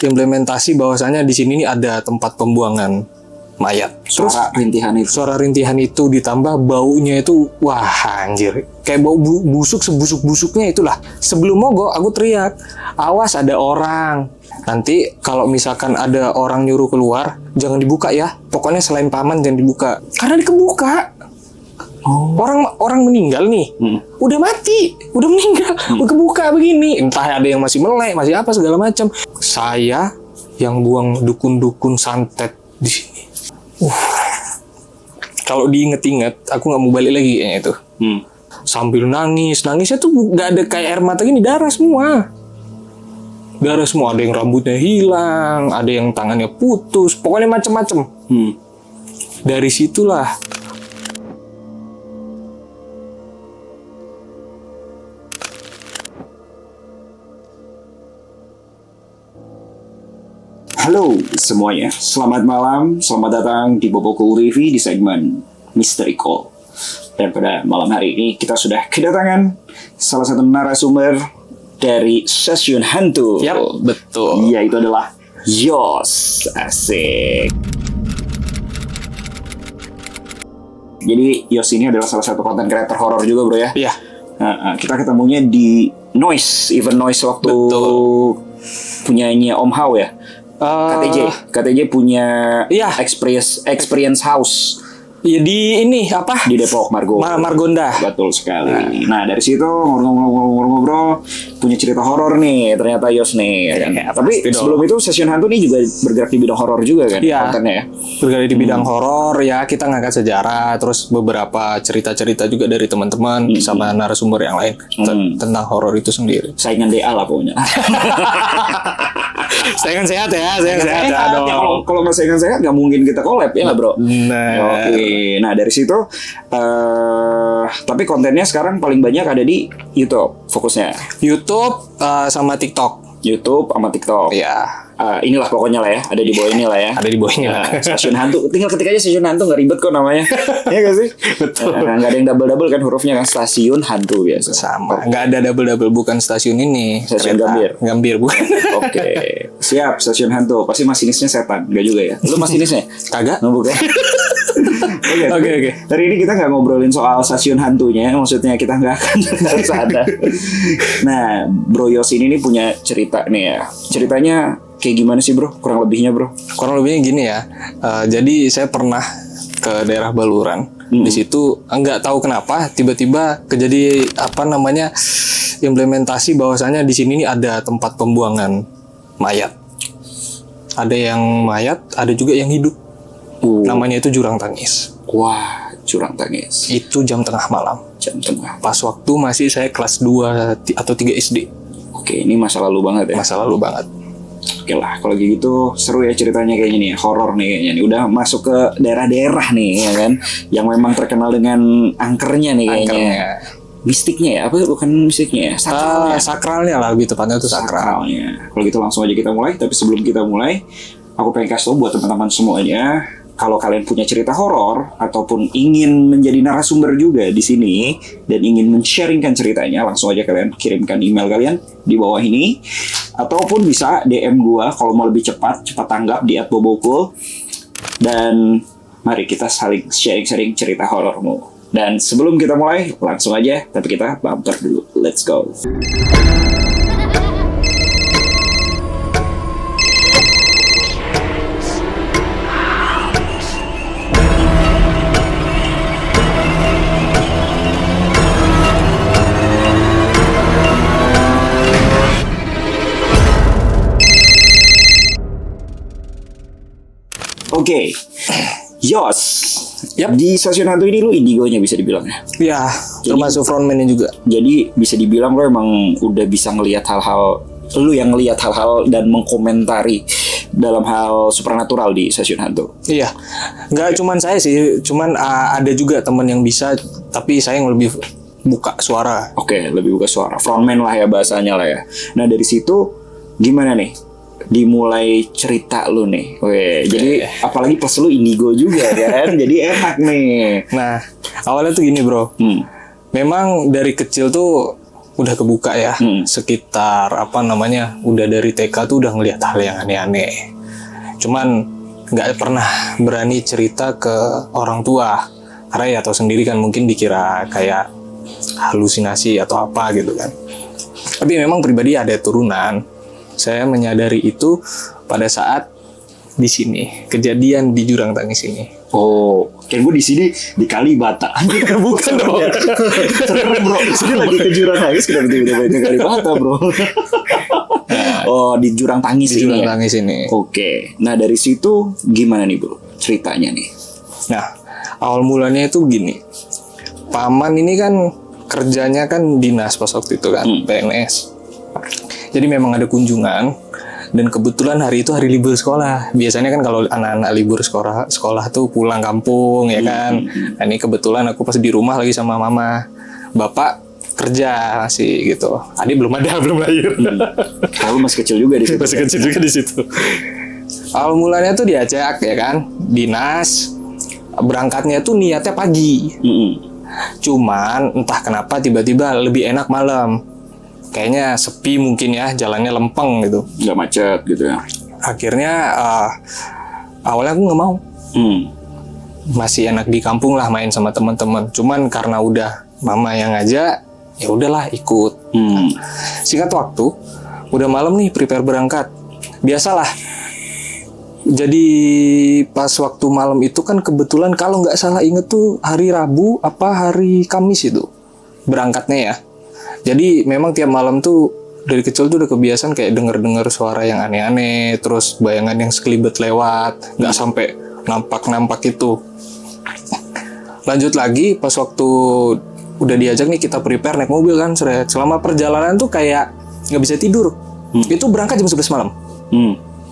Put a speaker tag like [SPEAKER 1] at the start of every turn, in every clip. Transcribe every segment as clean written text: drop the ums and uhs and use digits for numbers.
[SPEAKER 1] implementasi bahwasanya di sini nih ada tempat pembuangan mayat. Terus suara rintihan itu ditambah baunya itu, wah anjir, kayak bau busuk sebusuk-busuknya itulah. Sebelum mogok aku teriak, awas ada orang. Nanti kalau misalkan ada orang nyuruh keluar, jangan dibuka ya. Pokoknya selain paman jangan dibuka. Karena dikebuka. Orang meninggal nih, udah mati, udah meninggal, kebuka begini. Entah ada yang masih melek, masih apa segala macam. Saya yang buang dukun-dukun santet di sini. Kalau diinget-inget, aku nggak mau balik lagi kayaknya itu. Sambil nangisnya tuh nggak ada kayak air mata gini, darah semua. Ada yang rambutnya hilang, ada yang tangannya putus, pokoknya macem-macem. Dari situlah
[SPEAKER 2] Halo semuanya, selamat malam, selamat datang di Boboku Review di segmen Mystery Call. Dan pada malam hari ini kita sudah kedatangan salah satu narasumber dari Stasiun Hantu.
[SPEAKER 1] Yap, betul.
[SPEAKER 2] Yaitu adalah Yos. Asik. Jadi Yos ini adalah salah satu konten creator horor juga bro ya.
[SPEAKER 1] Iya.
[SPEAKER 2] Kita ketemunya di Noise, Event Noise waktu punyanya Om Hao ya. KTJ punya experience house.
[SPEAKER 1] Ya di ini apa?
[SPEAKER 2] Di Depok
[SPEAKER 1] Margonda.
[SPEAKER 2] Betul sekali. Nah dari situ ngobrol-ngobrol punya cerita horor nih ternyata Yos nih. Ya kan? Tapi sebelum itu Stasiun Hantu nih juga bergerak di bidang horor juga kan kontennya ya.
[SPEAKER 1] Bergerak di bidang horor ya, kita ngangkat sejarah, terus beberapa cerita-cerita juga dari teman-teman sama narasumber yang lain tentang horor itu sendiri.
[SPEAKER 2] Saingan DA lah pokoknya.
[SPEAKER 1] Saingan sehat ya,
[SPEAKER 2] Kalau nggak saingan sehat nggak mungkin kita collab ya nggak bro. Nah dari situ tapi kontennya sekarang paling banyak ada di YouTube fokusnya.
[SPEAKER 1] YouTube sama TikTok.
[SPEAKER 2] YouTube sama TikTok.
[SPEAKER 1] Iya.
[SPEAKER 2] Inilah pokoknya lah ya, ada di bawah ini lah ya.
[SPEAKER 1] Ada di bawahnya.
[SPEAKER 2] Stasiun Hantu, tinggal ketik aja Stasiun Hantu, nggak ribet kok namanya. Iya gak sih?
[SPEAKER 1] Betul.
[SPEAKER 2] Nggak ada yang double kan hurufnya kan, Stasiun Hantu biasa.
[SPEAKER 1] Sama. Nggak ada double, bukan stasiun ini.
[SPEAKER 2] Stasiun
[SPEAKER 1] Gambir bukan.
[SPEAKER 2] Oke. Siap, Stasiun Hantu. Pasti masinisnya setan, nggak juga ya? Lu masinisnya?
[SPEAKER 1] Kagak.
[SPEAKER 2] Bukan. Oke. Hari ini kita nggak ngobrolin soal stasiun hantunya, maksudnya kita nggak akan ke sana. Nah, Bro Yos ini nih punya cerita nih ya. Ceritanya kayak gimana sih bro? Kurang lebihnya bro?
[SPEAKER 1] Kurang lebihnya gini ya. Jadi saya pernah ke daerah Baluran. Di situ nggak tahu kenapa tiba-tiba kejadi implementasi bahwasanya di sini nih ada tempat pembuangan mayat. Ada yang mayat, ada juga yang hidup. Namanya itu Jurang Tangis.
[SPEAKER 2] Wah, Jurang Tangis.
[SPEAKER 1] Itu jam tengah malam. Pas waktu masih saya kelas 2 atau 3 SD.
[SPEAKER 2] Oke, ini masa lalu banget ya?
[SPEAKER 1] Masa lalu banget.
[SPEAKER 2] Oke lah, kalau gitu seru ya ceritanya kayaknya nih, horor nih kayaknya nih. Udah masuk ke daerah-daerah nih ya kan, yang memang terkenal dengan angkernya nih kayaknya. Mistiknya ya, apa bukan mistiknya ya?
[SPEAKER 1] Sakralnya lah lebih tepatnya itu sakralnya.
[SPEAKER 2] Kalau gitu langsung aja kita mulai. Tapi sebelum kita mulai, aku pengen kasih tau buat teman-teman semuanya, kalau kalian punya cerita horor ataupun ingin menjadi narasumber juga di sini dan ingin men-sharingkan ceritanya, langsung aja kalian kirimkan email kalian di bawah ini, ataupun bisa DM gua kalau mau lebih cepat tanggap di @boboku. Dan mari kita saling sharing cerita horormu. Dan sebelum kita mulai, langsung aja, tapi kita bumper dulu. Let's go. Oke. Yos. Di Stasiun Hantu ini lu indigonya bisa dibilang ya?
[SPEAKER 1] Iya, termasuk frontman-nya juga.
[SPEAKER 2] Jadi bisa dibilang lu emang udah bisa ngelihat hal-hal, lu yang ngelihat hal-hal dan mengkomentari dalam hal supernatural di Stasiun Hantu.
[SPEAKER 1] Iya. Nggak cuman saya sih, cuman ada juga teman yang bisa, tapi saya yang lebih buka suara.
[SPEAKER 2] Oke, lebih buka suara. Frontman lah ya bahasanya lah ya. Nah, dari situ gimana nih? Dimulai cerita lu nih. Jadi apalagi pas lu indigo juga kan. Jadi enak nih.
[SPEAKER 1] Nah, awalnya tuh gini, bro. Memang dari kecil tuh udah kebuka ya. Sekitar udah dari TK tuh udah ngelihat hal yang aneh-aneh. Cuman nggak pernah berani cerita ke orang tua karena ya tahu sendiri kan, mungkin dikira kayak halusinasi atau apa gitu kan. Tapi memang pribadi ada turunan. Saya menyadari itu pada saat di sini, kejadian di jurang tangis ini.
[SPEAKER 2] Oh, kayak gue di sini di Kalibata.
[SPEAKER 1] Bukan dong.
[SPEAKER 2] Serem bro. Sini lagi ke jurang tangis, kenapa tiba-tiba ke Kalibata bro? Oh, di jurang tangis
[SPEAKER 1] Di
[SPEAKER 2] ini.
[SPEAKER 1] jurang
[SPEAKER 2] Ya?
[SPEAKER 1] tangis ini.
[SPEAKER 2] Oke. Nah dari situ gimana nih bro ceritanya nih?
[SPEAKER 1] Nah, awal mulanya itu gini. Paman ini kan kerjanya kan dinas pas waktu itu kan, PNS. Jadi memang ada kunjungan dan kebetulan hari itu hari libur sekolah. Biasanya kan kalau anak-anak libur sekolah tuh pulang kampung ya kan. Nah, ini kebetulan aku pas di rumah lagi sama mama. Bapak kerja masih gitu. Adik belum lahir.
[SPEAKER 2] Kalau masih kecil juga di situ.
[SPEAKER 1] Masih kecil juga di situ. Awal mulanya tuh diajak ya kan, dinas. Berangkatnya tuh niatnya pagi. Cuman entah kenapa tiba-tiba lebih enak malam. Kayaknya sepi mungkin ya, jalannya lempeng gitu.
[SPEAKER 2] Nggak macet gitu ya.
[SPEAKER 1] Akhirnya awalnya aku nggak mau. Masih enak di kampung lah main sama teman-teman. Cuman karena udah mama yang ngajak, ya udahlah ikut. Singkat waktu, udah malam nih prepare berangkat. Biasalah. Jadi pas waktu malam itu kan kebetulan kalau nggak salah inget tuh hari Rabu apa hari Kamis itu berangkatnya ya. Jadi memang tiap malam tuh dari kecil tuh udah kebiasaan kayak denger suara yang aneh-aneh, terus bayangan yang sekelibet lewat, nggak sampai nampak itu. Lanjut lagi pas waktu udah diajak nih kita prepare naik mobil kan, selama perjalanan tuh kayak nggak bisa tidur. Itu berangkat jam 11 malam.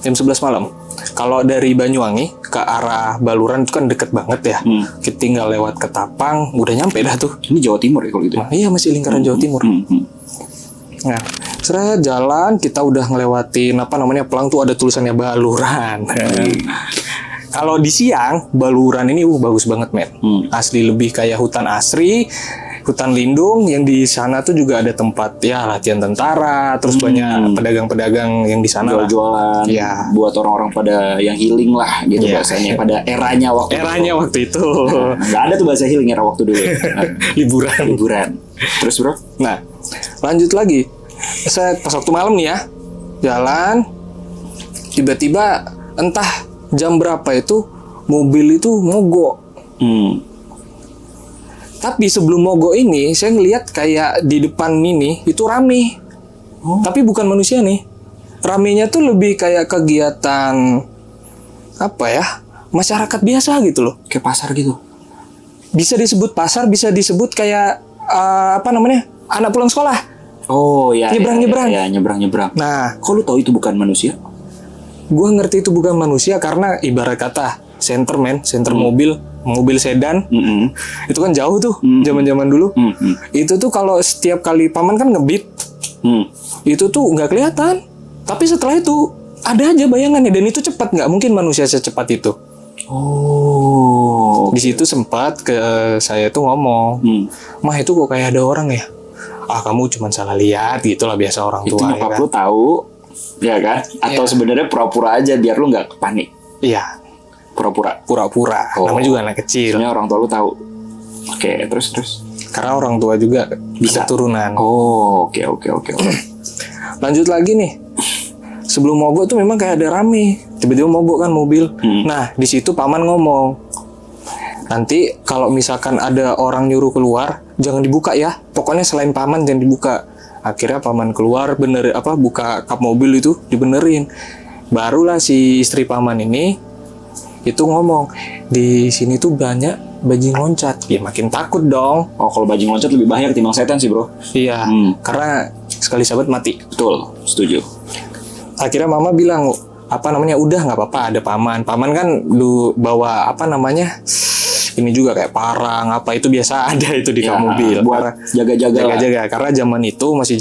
[SPEAKER 1] Jam 11 malam. Kalau dari Banyuwangi ke arah Baluran itu kan deket banget ya. Kita tinggal lewat Ketapang, udah nyampe dah tuh.
[SPEAKER 2] Ini Jawa Timur ya kalau gitu?
[SPEAKER 1] Nah, iya masih lingkaran Jawa Timur. Nah, jalan kita udah ngelewatin Pelang tuh ada tulisannya Baluran. Kalau di siang Baluran ini bagus banget men. Asli lebih kayak hutan asri. Hutan lindung yang di sana tuh juga ada tempat ya latihan tentara, terus banyak pedagang-pedagang yang di sana
[SPEAKER 2] jual-jualan,
[SPEAKER 1] ya.
[SPEAKER 2] Buat orang-orang pada yang healing lah gitu bahasanya pada eranya waktu
[SPEAKER 1] itu.
[SPEAKER 2] Nggak ada tuh bahasa healing era waktu dulu. Liburan. Terus bro?
[SPEAKER 1] Nah, lanjut lagi. Saya pas waktu malam nih ya, jalan, tiba-tiba entah jam berapa itu mobil itu mogok. Tapi sebelum mogok ini, saya ngelihat kayak di depan ini itu rame. Tapi bukan manusia nih. Ramenya tuh lebih kayak kegiatan masyarakat biasa gitu loh.
[SPEAKER 2] Kayak pasar gitu.
[SPEAKER 1] Bisa disebut pasar, bisa disebut kayak anak pulang sekolah.
[SPEAKER 2] Oh ya.
[SPEAKER 1] Nyebrang-nyebrang.
[SPEAKER 2] Ya, nyebrang-nyebrang.
[SPEAKER 1] Nah,
[SPEAKER 2] kok lu tahu itu bukan manusia?
[SPEAKER 1] Gua ngerti itu bukan manusia karena ibarat kata center mobil sedan. Itu kan jauh tuh zaman-zaman dulu. Itu tuh kalau setiap kali paman kan ngebit, itu tuh nggak kelihatan. Tapi setelah itu ada aja bayangannya dan itu cepat, nggak mungkin manusia secepat itu.
[SPEAKER 2] Oh.
[SPEAKER 1] Di situ sempat saya tuh ngomong, mah itu kok kayak ada orang ya? Kamu cuma salah lihat gitulah biasa orang tua.
[SPEAKER 2] Itu nyokap lu tahu, ya kan? Atau sebenarnya pura-pura aja biar lu nggak panik?
[SPEAKER 1] Iya.
[SPEAKER 2] Pura-pura.
[SPEAKER 1] Namanya juga anak kecil.
[SPEAKER 2] Soalnya orang tua lu tahu. Oke, terus.
[SPEAKER 1] Karena orang tua juga bisa turunan.
[SPEAKER 2] Oh, oke.
[SPEAKER 1] Lanjut lagi nih. Sebelum mogok tuh memang kayak ada rame. Tiba-tiba mogok kan mobil. Nah, di situ paman ngomong, nanti kalau misalkan ada orang nyuruh keluar, jangan dibuka ya. Pokoknya selain paman jangan dibuka. Akhirnya paman keluar, buka kap mobil itu dibenerin. Barulah si istri paman ini itu ngomong, di sini tuh banyak bajing loncat. Ya makin takut dong.
[SPEAKER 2] Oh, kalau bajing loncat lebih bahaya ketimbang setan sih bro.
[SPEAKER 1] Iya, karena sekali sahabat mati.
[SPEAKER 2] Betul, setuju.
[SPEAKER 1] Akhirnya mama bilang, udah nggak apa-apa, ada paman. Paman kan bawa ini juga kayak parang itu biasa ada itu di kap mobil.
[SPEAKER 2] Buat jaga-jaga.
[SPEAKER 1] Karena zaman itu masih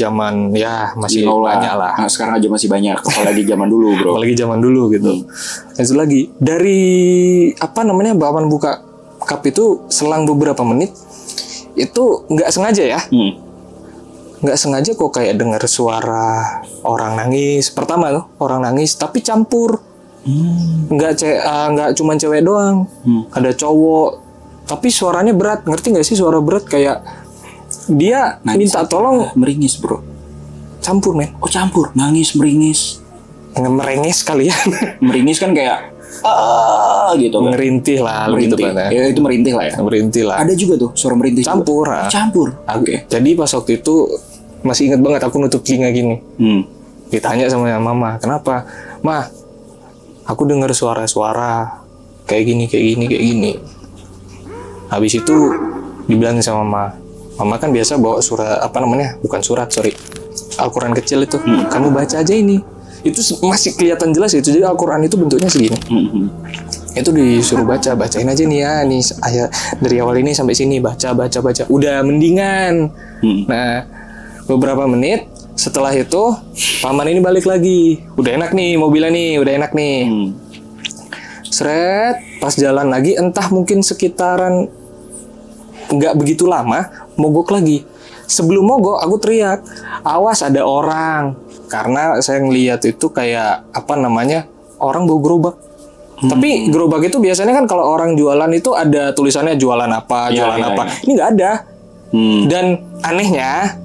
[SPEAKER 1] masih banyak lah.
[SPEAKER 2] Nah, sekarang aja masih banyak, apalagi zaman dulu bro.
[SPEAKER 1] Apalagi zaman dulu gitu. Lanjut lagi dari paman buka kap itu selang beberapa menit itu nggak sengaja ya. nggak sengaja kok kayak dengar suara orang nangis. Pertama tuh orang nangis tapi campur. Nggak cuman cewek doang. Ada cowok. Tapi suaranya berat. Ngerti nggak sih suara berat kayak dia
[SPEAKER 2] Nangis
[SPEAKER 1] minta tolong.
[SPEAKER 2] Meringis bro.
[SPEAKER 1] Campur men.
[SPEAKER 2] Oh campur. Nangis meringis.
[SPEAKER 1] Ngemerengis kali ya.
[SPEAKER 2] Meringis kan kayak gitu kan.
[SPEAKER 1] Ngerintih lah gitu
[SPEAKER 2] Merintih.
[SPEAKER 1] kan.
[SPEAKER 2] Ya itu merintih lah ya.
[SPEAKER 1] Merintih lah.
[SPEAKER 2] Ada juga tuh suara merintih.
[SPEAKER 1] Campur.
[SPEAKER 2] Juga. Campur. Oke.
[SPEAKER 1] Jadi pas waktu itu masih inget banget aku nutup telinga gini. Ditanya sama mama, kenapa? Ma, aku dengar suara-suara kayak gini. Habis itu dibilangin sama mama. Mama kan biasa bawa surat bukan surat, sorry. Al-Quran kecil itu. Kamu baca aja ini. Itu masih kelihatan jelas itu. Jadi Al-Quran itu bentuknya segini. Itu disuruh bacain aja nih ya, nih ayat dari awal ini sampai sini baca. Udah mendingan. Nah, beberapa menit setelah itu paman ini balik lagi. Udah enak nih mobilnya nih, udah enak nih. Seret, pas jalan lagi entah mungkin sekitaran nggak begitu lama mogok lagi. Sebelum mogok aku teriak, awas ada orang. Karena saya ngeliat itu kayak orang bawa gerobak. Tapi gerobak itu biasanya kan kalau orang jualan itu ada tulisannya jualan apa. Ini nggak ada. Dan anehnya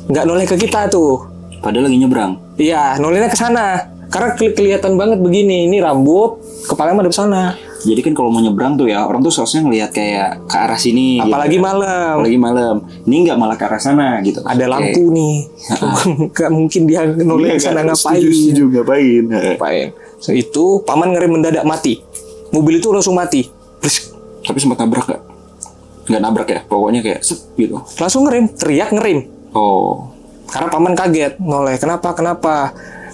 [SPEAKER 1] nggak noleh ke kita tuh.
[SPEAKER 2] Padahal lagi nyebrang.
[SPEAKER 1] Iya, nolehnya ke sana. Karena kelihatan banget begini. Ini rambut, kepalanya ada di sana.
[SPEAKER 2] Jadi kan kalau mau nyebrang tuh ya orang tuh seharusnya ngelihat kayak ke arah sini.
[SPEAKER 1] Apalagi
[SPEAKER 2] gitu.
[SPEAKER 1] malam.
[SPEAKER 2] Ini nggak malah ke arah sana gitu.
[SPEAKER 1] Ada lampu nih. Nggak mungkin dia noleh ke sana ngapain.
[SPEAKER 2] Setuju
[SPEAKER 1] Ngapain. So, itu paman ngerem mendadak mati. Mobil itu langsung mati.
[SPEAKER 2] Tapi sempat nabrak nggak? Nggak nabrak ya. Pokoknya kayak set gitu.
[SPEAKER 1] Langsung ngerem, teriak ngerem.
[SPEAKER 2] Oh.
[SPEAKER 1] Karena paman kaget, noleh. Kenapa?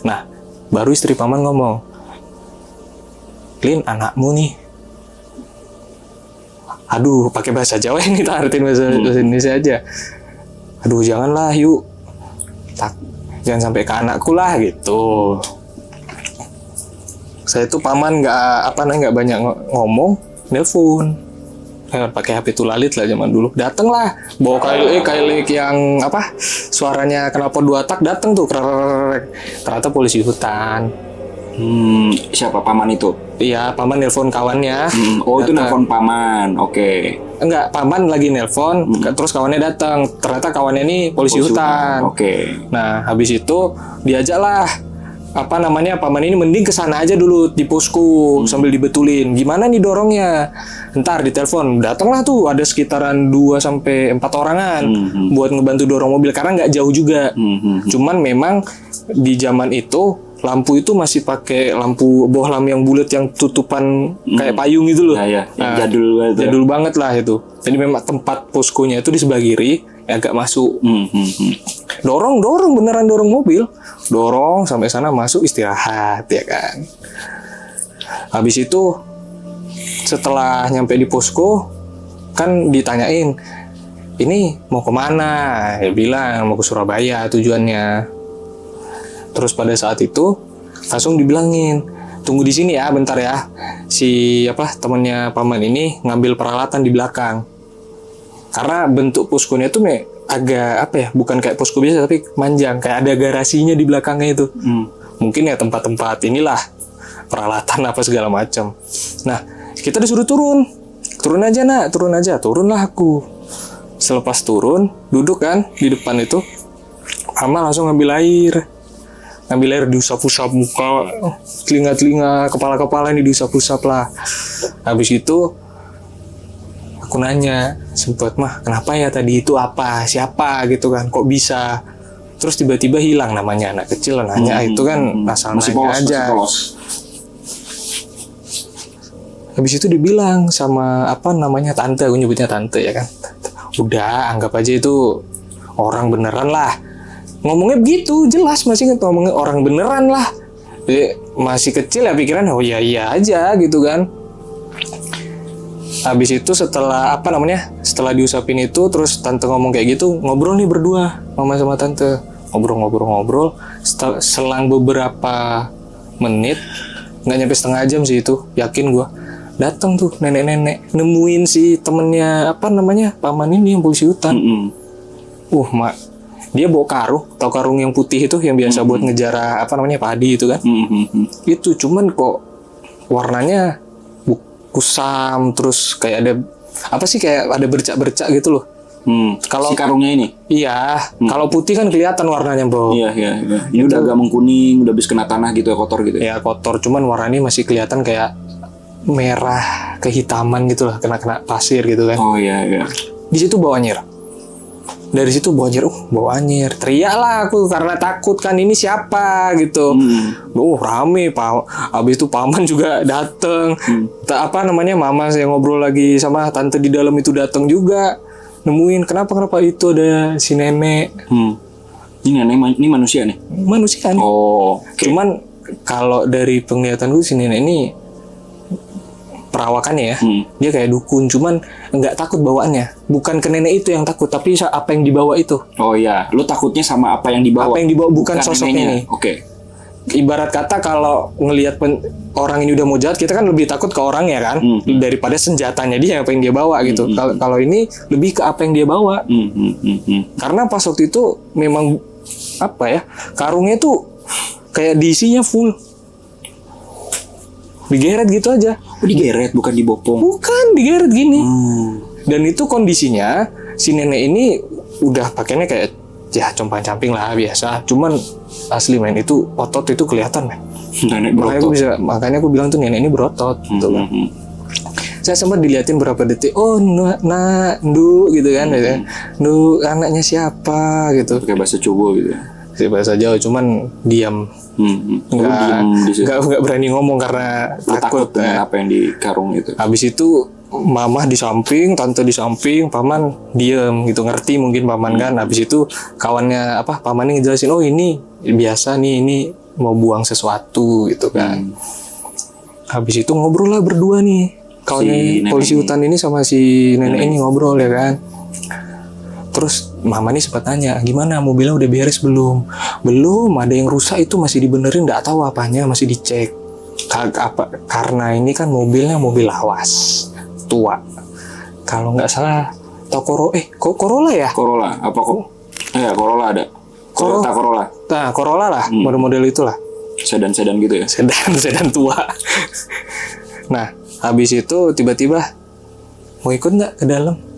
[SPEAKER 1] Nah, baru istri paman ngomong, Lin, anakmu nih. Aduh, pakai bahasa Jawa ini, tak artiin bahasa Indonesia aja. Aduh, janganlah, yuk. Jangan sampai ke anakku lah, gitu. Saya tuh paman nggak banyak ngomong, nelpon. Pakai HP tulalit lah zaman dulu. Dateng lah, bawa kayak yang suaranya knalpot 2 tak dateng tuh. Ternyata polisi hutan.
[SPEAKER 2] Siapa paman itu?
[SPEAKER 1] Iya, paman nelpon kawannya.
[SPEAKER 2] Oh, itu nelpon paman. Oke.
[SPEAKER 1] Enggak, paman lagi nelpon, terus kawannya datang. Ternyata kawannya ini polisi hutan.
[SPEAKER 2] Oke.
[SPEAKER 1] Nah, habis itu diajaklah paman ini mending ke sana aja dulu di posko sambil dibetulin. Gimana nih dorongnya? Ntar ditelepon. Datanglah tuh ada sekitaran 2 sampai 4 orangan buat ngebantu dorong mobil karena nggak jauh juga. Cuman memang di zaman itu lampu itu masih pakai lampu bohlam yang bulat yang tutupan kayak payung gitu loh.
[SPEAKER 2] Yang jadul banget.
[SPEAKER 1] Jadul banget lah itu. Jadi memang tempat poskonya itu di sebelah kiri, agak masuk. Dorong beneran dorong mobil. Dorong sampai sana masuk istirahat ya kan. Habis itu setelah nyampe di posko kan ditanyain, ini mau kemana? Ya bilang mau ke Surabaya tujuannya. Terus pada saat itu langsung dibilangin, tunggu di sini ya bentar ya. Si temannya paman ini ngambil peralatan di belakang. Karena bentuk poskonya itu agak bukan kayak posko biasa tapi manjang, kayak ada garasinya di belakangnya itu. Mungkin ya tempat-tempat inilah peralatan apa segala macam. Nah, kita disuruh turun aja nak, turunlah aku. Selepas turun, duduk kan di depan itu, Mama langsung ngambil air diusap-usap muka, telinga, kepala ini diusap-usap lah. Habis itu aku nanya, sempet mah kenapa ya tadi itu siapa gitu kan, kok bisa, terus tiba-tiba hilang namanya, anak kecil nanya itu kan asal
[SPEAKER 2] masih
[SPEAKER 1] nanya aja. Habis itu dibilang sama tante, aku nyebutnya tante ya kan, udah anggap aja itu orang beneran lah. Ngomongnya begitu jelas, masih ingat ngomongnya orang beneran lah. Jadi, masih kecil ya pikiran, oh iya aja gitu kan. Habis itu setelah setelah diusapin itu, terus tante ngomong kayak gitu, ngobrol nih berdua, mama sama tante. Ngobrol. Selang beberapa menit, nggak nyampe setengah jam sih itu, yakin gua. Datang tuh nenek-nenek, nemuin si temennya paman ini yang polisi hutan. Mak, Dia bawa karung, atau karung yang putih itu yang biasa buat ngejar apa namanya padi itu kan. Itu cuman kok warnanya kusam, terus kayak ada apa sih, kayak ada bercak-bercak gitu loh.
[SPEAKER 2] Kalau si karungnya ini?
[SPEAKER 1] Iya, kalau putih kan kelihatan warnanya, Bro.
[SPEAKER 2] Iya. Ini udah agak mengkuning, udah habis kena tanah gitu ya, kotor gitu.
[SPEAKER 1] Ya kotor, cuman warnanya masih kelihatan kayak merah kehitaman gitu lah, kena pasir gitu kan.
[SPEAKER 2] Oh iya.
[SPEAKER 1] Di situ bau anyir. Dari situ bau anyir, bau anyir. Teriak lah aku karena takut kan, ini siapa gitu. Rame, habis itu paman juga dateng. Apa namanya, mama saya ngobrol lagi sama tante di dalam itu datang juga. Nemuin kenapa itu ada si nenek.
[SPEAKER 2] Ini nenek, ini manusia nih?
[SPEAKER 1] Manusia nih.
[SPEAKER 2] Oh. Okay.
[SPEAKER 1] Cuman kalau dari penglihatan gue si nenek ini perawakannya ya, dia kayak dukun, cuman nggak takut bawaannya. Bukan ke nenek itu yang takut, tapi apa yang dibawa itu.
[SPEAKER 2] Oh iya, lu takutnya sama apa yang dibawa?
[SPEAKER 1] Apa yang dibawa, bukan sosoknya ini.
[SPEAKER 2] Oke.
[SPEAKER 1] Ibarat kata kalau ngelihat orang ini udah mau jahat, kita kan lebih takut ke orangnya kan, daripada senjatanya dia apa yang dia bawa gitu. Kalau ini lebih ke apa yang dia bawa. Karena pas waktu itu memang apa ya, karungnya tuh kayak diisinya full. Digeret gitu aja.
[SPEAKER 2] Oh, digeret, bukan dibopong?
[SPEAKER 1] Bukan, digeret gini. Dan itu kondisinya si nenek ini udah pakainya kayak ya compang-camping lah biasa. Cuman asli men, itu otot itu kelihatan men.
[SPEAKER 2] Nenek berotot.
[SPEAKER 1] Makanya aku bilang tuh nenek ini berotot. Gitu kan. Saya sempat diliatin berapa detik. Oh, Ndu gitu kan. Ndu anaknya siapa gitu.
[SPEAKER 2] Pakai bahasa Cobo gitu.
[SPEAKER 1] Bahasa Jawa, cuman diam. Nggak berani ngomong karena takut
[SPEAKER 2] dengan apa yang di karung itu.
[SPEAKER 1] Habis itu mama di samping, tante di samping, paman diem gitu, ngerti mungkin paman kan. Habis itu kawannya pamannya ngejelasin, oh ini biasa nih, ini mau buang sesuatu gitu kan. Habis itu ngobrol lah berdua nih, kawannya si polisi hutan ini sama si nenek ini ngobrol ya kan. Terus mama nih sempat tanya, gimana mobilnya udah beres belum? Belum, ada yang rusak itu masih dibenerin, nggak tahu apanya, masih dicek. Karena ini kan mobilnya mobil lawas, tua. Kalau nggak salah, Corolla ya?
[SPEAKER 2] Corolla, apa kok? Corolla ada. Corolla.
[SPEAKER 1] Nah, Corolla lah, model-model itulah.
[SPEAKER 2] Sedan-sedan gitu ya?
[SPEAKER 1] Sedan tua. Nah, habis itu tiba-tiba, mau ikut nggak ke dalam?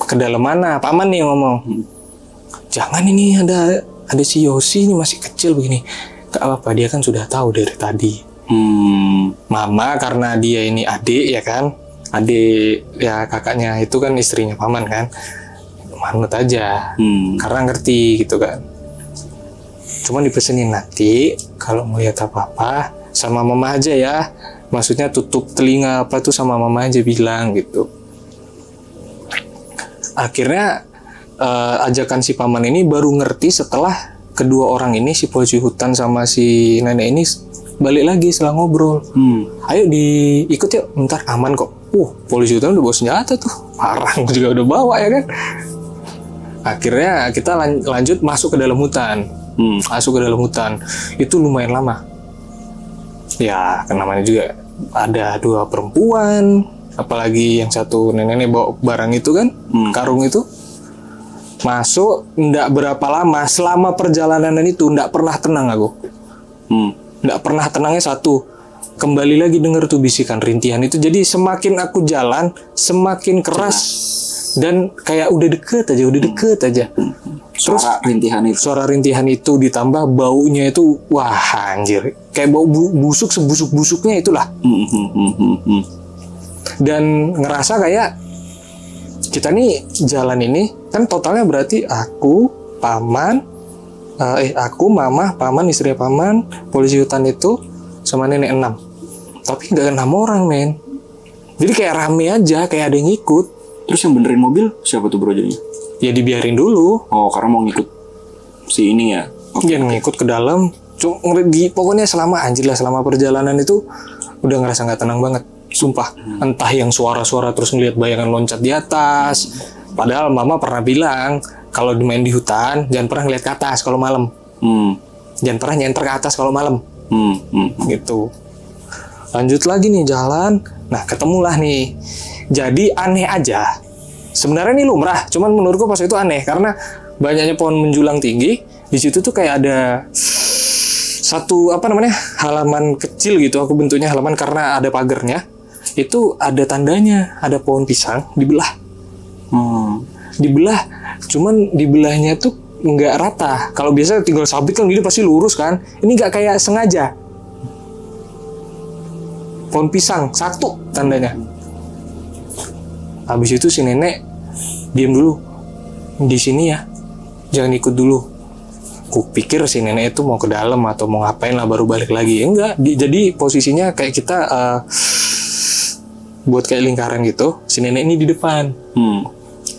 [SPEAKER 1] Ke dalam mana? Paman nih yang ngomong. Jangan, ini ada si Yosi ini masih kecil begini. Gak apa-apa, dia kan sudah tahu dari tadi. Mama karena dia ini adik ya kan. Adik ya kakaknya itu kan istrinya paman kan. Manut aja. Karena ngerti gitu kan. Cuman dipesenin nanti kalau mau lihat apa-apa sama mama aja ya. Maksudnya tutup telinga apa tuh sama mama aja bilang gitu. Akhirnya ajakan si paman ini baru ngerti setelah kedua orang ini, si polisi hutan sama si nenek ini balik lagi setelah ngobrol. Ayo diikut yuk, bentar aman kok. Polisi hutan udah bawa senjata tuh, parang juga udah bawa ya kan. Akhirnya kita lanjut masuk ke dalam hutan. Masuk ke dalam hutan itu lumayan lama. Ya, kan namanya juga ada dua perempuan. Apalagi yang satu nenek-nenek bawa barang itu kan, karung itu. Masuk, nggak berapa lama, selama perjalanan itu nggak pernah tenang aku. Nggak pernah tenangnya satu. Kembali lagi denger tuh bisikan rintihan itu. Jadi semakin aku jalan, semakin keras. Dan kayak udah deket aja. Terus suara rintihan itu ditambah baunya itu, wah anjir. Kayak bau busuk sebusuk-busuknya itulah. Dan ngerasa kayak kita nih jalan ini kan totalnya berarti aku, mama, paman, istri paman, polisi hutan itu sama nenek 6. Tapi nggak 6 orang men. Jadi kayak rame aja, kayak ada yang ngikut.
[SPEAKER 2] Terus yang benerin mobil siapa tuh bro jadinya?
[SPEAKER 1] Ya dibiarin dulu.
[SPEAKER 2] Oh karena mau ngikut si ini ya?
[SPEAKER 1] Dia ngikut ke dalam. Pokoknya selama perjalanan itu udah ngerasa nggak tenang banget. Sumpah, entah yang suara-suara terus ngeliat bayangan loncat di atas. Padahal mama pernah bilang kalau main di hutan jangan pernah ngeliat ke atas kalau malam. Jangan pernah nyenter ke atas kalau malam. Gitu. Lanjut lagi nih jalan. Nah ketemulah nih. Jadi aneh aja. Sebenarnya ini lumrah, cuman menurutku pas itu aneh karena banyaknya pohon menjulang tinggi, di situ tuh kayak ada satu halaman kecil gitu. Aku bentuknya halaman karena ada pagarnya. Itu ada tandanya, ada pohon pisang dibelah. Dibelah, cuman dibelahnya tuh nggak rata. Kalau biasa tinggal sabit kan gini pasti lurus kan. Ini nggak kayak sengaja. Pohon pisang satu tandanya. Habis itu si nenek diam dulu di sini ya, jangan ikut dulu. Kupikir si nenek itu mau ke dalam atau mau ngapain lah baru balik lagi. Enggak, jadi posisinya kayak kita buat kayak lingkaran gitu. Si nenek ini di depan.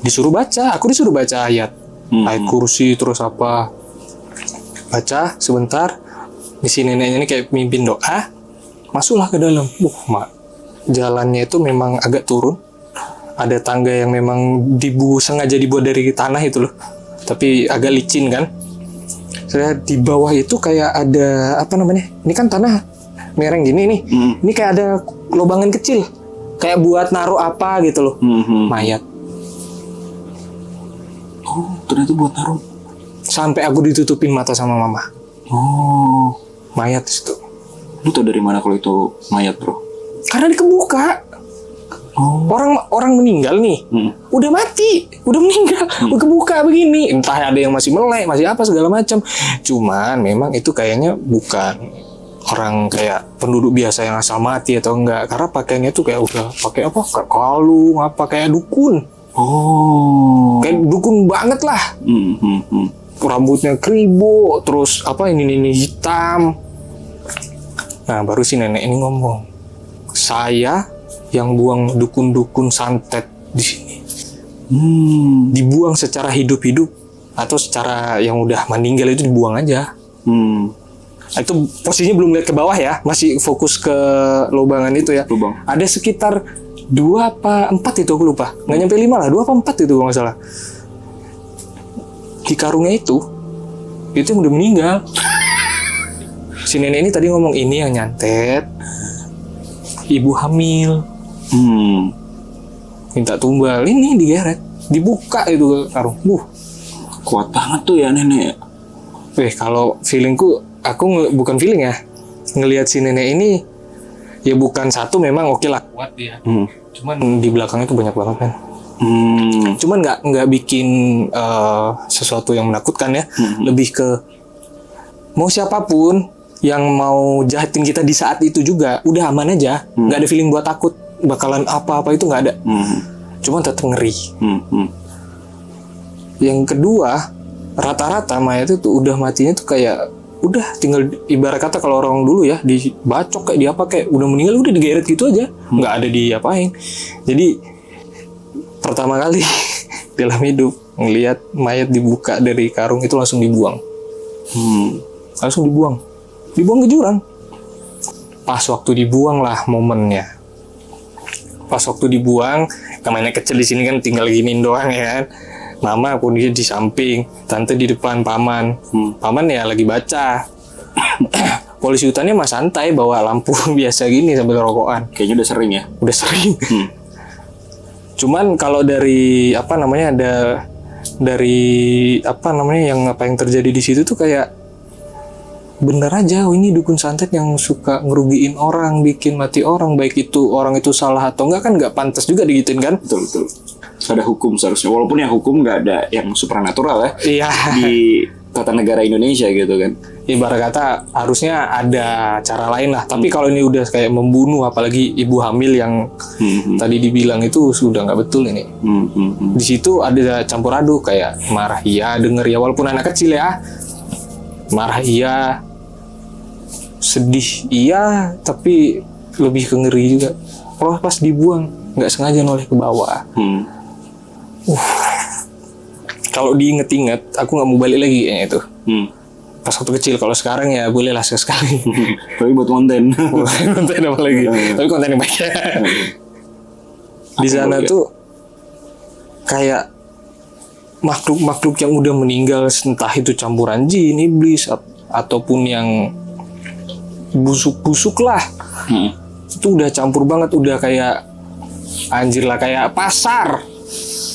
[SPEAKER 1] Disuruh baca, aku disuruh baca ayat kursi terus apa. Baca sebentar. Di si neneknya ini kayak mimpin doa. Masuklah ke dalam. Jalannya itu memang agak turun. Ada tangga yang memang sengaja dibuat dari tanah itu loh. Tapi agak licin kan. Saya di bawah itu kayak ada ini kan tanah mereng gini nih. Ini kayak ada lobangan kecil. Kayak buat naruh apa gitu loh. Mayat.
[SPEAKER 2] Oh, ternyata buat naruh.
[SPEAKER 1] Sampai aku ditutupin mata sama mama.
[SPEAKER 2] Oh,
[SPEAKER 1] mayat itu.
[SPEAKER 2] Lu tau dari mana kalau itu mayat, bro?
[SPEAKER 1] Karena dikebuka. Orang meninggal nih, udah mati, udah meninggal, kebuka begini. Entah ada yang masih melek, masih apa segala macam. Cuman memang itu kayaknya bukan orang kayak penduduk biasa yang asal mati atau enggak. Karena pakaiannya tuh kayak udah pakai apa? Kayak kalung, apa kayak dukun. Kayak dukun banget lah. Rambutnya kribo, terus ini hitam. Nah, baru si nenek ini ngomong, saya yang buang dukun-dukun santet di sini. Dibuang secara hidup-hidup atau secara yang udah meninggal itu dibuang aja. Itu posisinya belum lihat ke bawah ya, masih fokus ke lubangan itu ya.
[SPEAKER 2] Lubang.
[SPEAKER 1] Ada sekitar 2 apa 4 itu aku lupa, nggak nyampe 5 lah, 2 apa 4 itu kalau nggak salah. Di karungnya itu yang udah meninggal. Si nenek ini tadi ngomong ini yang nyantet ibu hamil. Minta tumbal, ini digeret, dibuka itu karung.
[SPEAKER 2] Kuat banget tuh ya nenek.
[SPEAKER 1] Kalau feelingku, aku bukan feeling ya, ngelihat si nenek ini ya bukan satu, memang oke lah kuat dia. Cuman di belakangnya tuh banyak banget kan. Cuman nggak bikin sesuatu yang menakutkan ya. Lebih ke mau siapapun yang mau jahatin kita di saat itu juga udah aman aja, nggak ada feeling buat takut bakalan apa-apa, itu nggak ada. Cuman tetap ngeri. Yang kedua, rata-rata mayat itu udah matinya tuh kayak udah tinggal, ibarat kata kalau orang dulu ya, dibacok kayak diapa kayak udah meninggal udah digeret gitu aja, nggak ada diapain. Jadi pertama kali dalam hidup ngelihat mayat dibuka dari karung itu langsung dibuang. Langsung dibuang ke jurang. Pas waktu dibuang lah momennya. Pas waktu dibuang, namanya kecil di sini kan tinggal giniin doang ya kan. Mama pun di samping, tante di depan, paman. Paman ya lagi baca. Polisi hutannya mah santai bawa lampu biasa gini sambil rokokan.
[SPEAKER 2] Kayaknya udah sering ya.
[SPEAKER 1] Udah sering. Cuman kalau dari apa yang terjadi di situ tuh kayak bener aja, ini dukun santet yang suka ngerugiin orang, bikin mati orang, baik itu orang itu salah atau enggak kan nggak pantas juga digituin kan.
[SPEAKER 2] Betul. Ada hukum seharusnya, walaupun ya hukum nggak ada yang supranatural ya.
[SPEAKER 1] Iya.
[SPEAKER 2] Di tata negara Indonesia gitu kan.
[SPEAKER 1] Ibarat kata harusnya ada cara lain lah. Tapi kalau ini udah kayak membunuh, apalagi ibu hamil yang tadi dibilang itu sudah nggak betul ini. Di situ ada campur aduk, kayak marah iya, denger ya, walaupun anak kecil ya. Marah iya, sedih iya, tapi lebih ke ngeri juga. Kalau pas dibuang nggak sengaja noleh ke bawah. Kalau diinget-inget, aku nggak mau balik lagi kayaknya itu. Pas waktu kecil. Kalau sekarang ya boleh lah sekali.
[SPEAKER 2] Tapi buat konten.
[SPEAKER 1] Konten apa lagi? Tapi konten yang baik. Di sana tuh kayak makhluk-makhluk yang udah meninggal, entah itu campuran jin, iblis, ataupun yang busuk-busuk lah. Itu udah campur banget, udah kayak anjir lah, kayak pasar.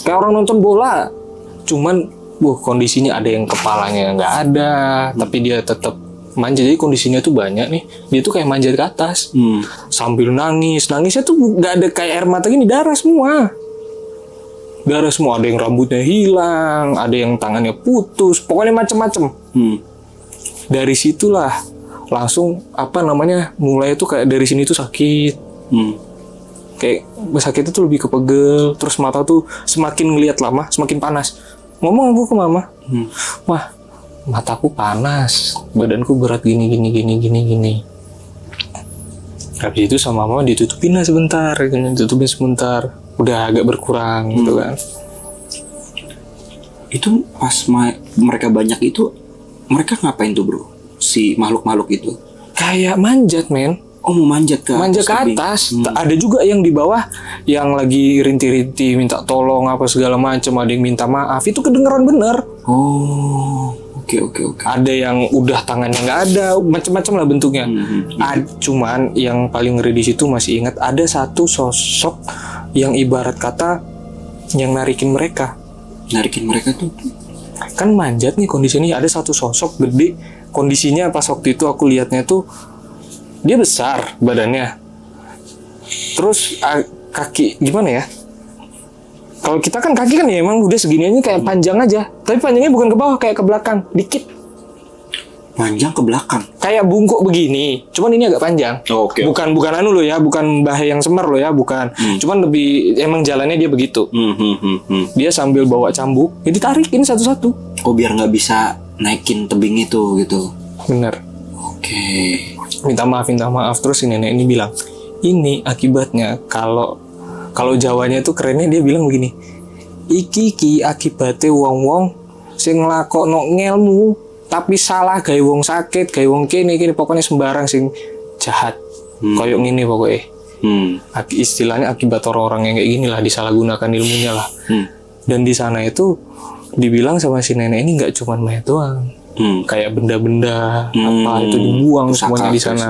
[SPEAKER 1] Kayak orang nonton bola. Cuman kondisinya ada yang kepalanya nggak ada, tapi dia tetap manja. Jadi kondisinya tuh banyak nih, dia tuh kayak manjat ke atas sambil nangisnya tuh nggak ada kayak air mata gini, darah semua. Ada yang rambutnya hilang, ada yang tangannya putus, pokoknya macem-macem. Dari situlah langsung mulai tuh kayak dari sini tuh sakit. Kayak sakitnya tuh lebih ke pegel, terus mata tuh semakin ngelihat lama semakin panas. Ngomong aku ke mama, wah mataku panas, badanku berat gini. Habis itu sama mama ditutupin sebentar, udah agak berkurang gitu kan.
[SPEAKER 2] Itu pas mereka banyak itu, mereka ngapain tuh bro? Si makhluk-makhluk itu?
[SPEAKER 1] Kayak manjat men.
[SPEAKER 2] Oh mau manjat ke
[SPEAKER 1] atas. Ada juga yang di bawah yang lagi rintih-rintih minta tolong apa segala macam, ada yang minta maaf. Itu kedengeran bener.
[SPEAKER 2] Oh, oke.
[SPEAKER 1] Ada yang udah tangannya nggak ada, macam-macam lah bentuknya. Cuman yang paling ngeri di situ masih ingat ada satu sosok yang ibarat kata yang narikin mereka.
[SPEAKER 2] Narikin mereka tuh?
[SPEAKER 1] Kan manjat nih kondisinya, ada satu sosok gede. Kondisinya pas waktu itu aku lihatnya tuh dia besar badannya, terus kaki gimana ya, kalau kita kan kaki kan ya emang udah segini aja kayak panjang aja, tapi panjangnya bukan ke bawah, kayak ke belakang dikit.
[SPEAKER 2] Panjang ke belakang?
[SPEAKER 1] Kayak bungkuk begini, cuman ini agak panjang.
[SPEAKER 2] Oke.
[SPEAKER 1] Bukan anu lo ya, bukan Mbah yang Semar lo ya, bukan. Cuman lebih emang jalannya dia begitu. Dia sambil bawa cambuk, jadi tarikin satu-satu.
[SPEAKER 2] Oh biar nggak bisa naikin tebing itu gitu.
[SPEAKER 1] Bener.
[SPEAKER 2] Oke.
[SPEAKER 1] Minta maaf. Terus si nenek ini bilang, ini akibatnya kalau Jawanya itu kerennya, dia bilang begini, iki akibatnya wong-wong sing nglakokno ngelmu tapi salah gawe wong sakit, gawe wong kene pokoknya sembarang sing jahat. Koyok ngene pokoknya. Istilahnya akibat orang-orang yang kayak gini lah, disalahgunakan ilmunya lah. Dan di sana itu dibilang sama si nenek ini nggak cuma mayat doang. Kayak benda-benda apa itu dibuang pusaka, semuanya di sana.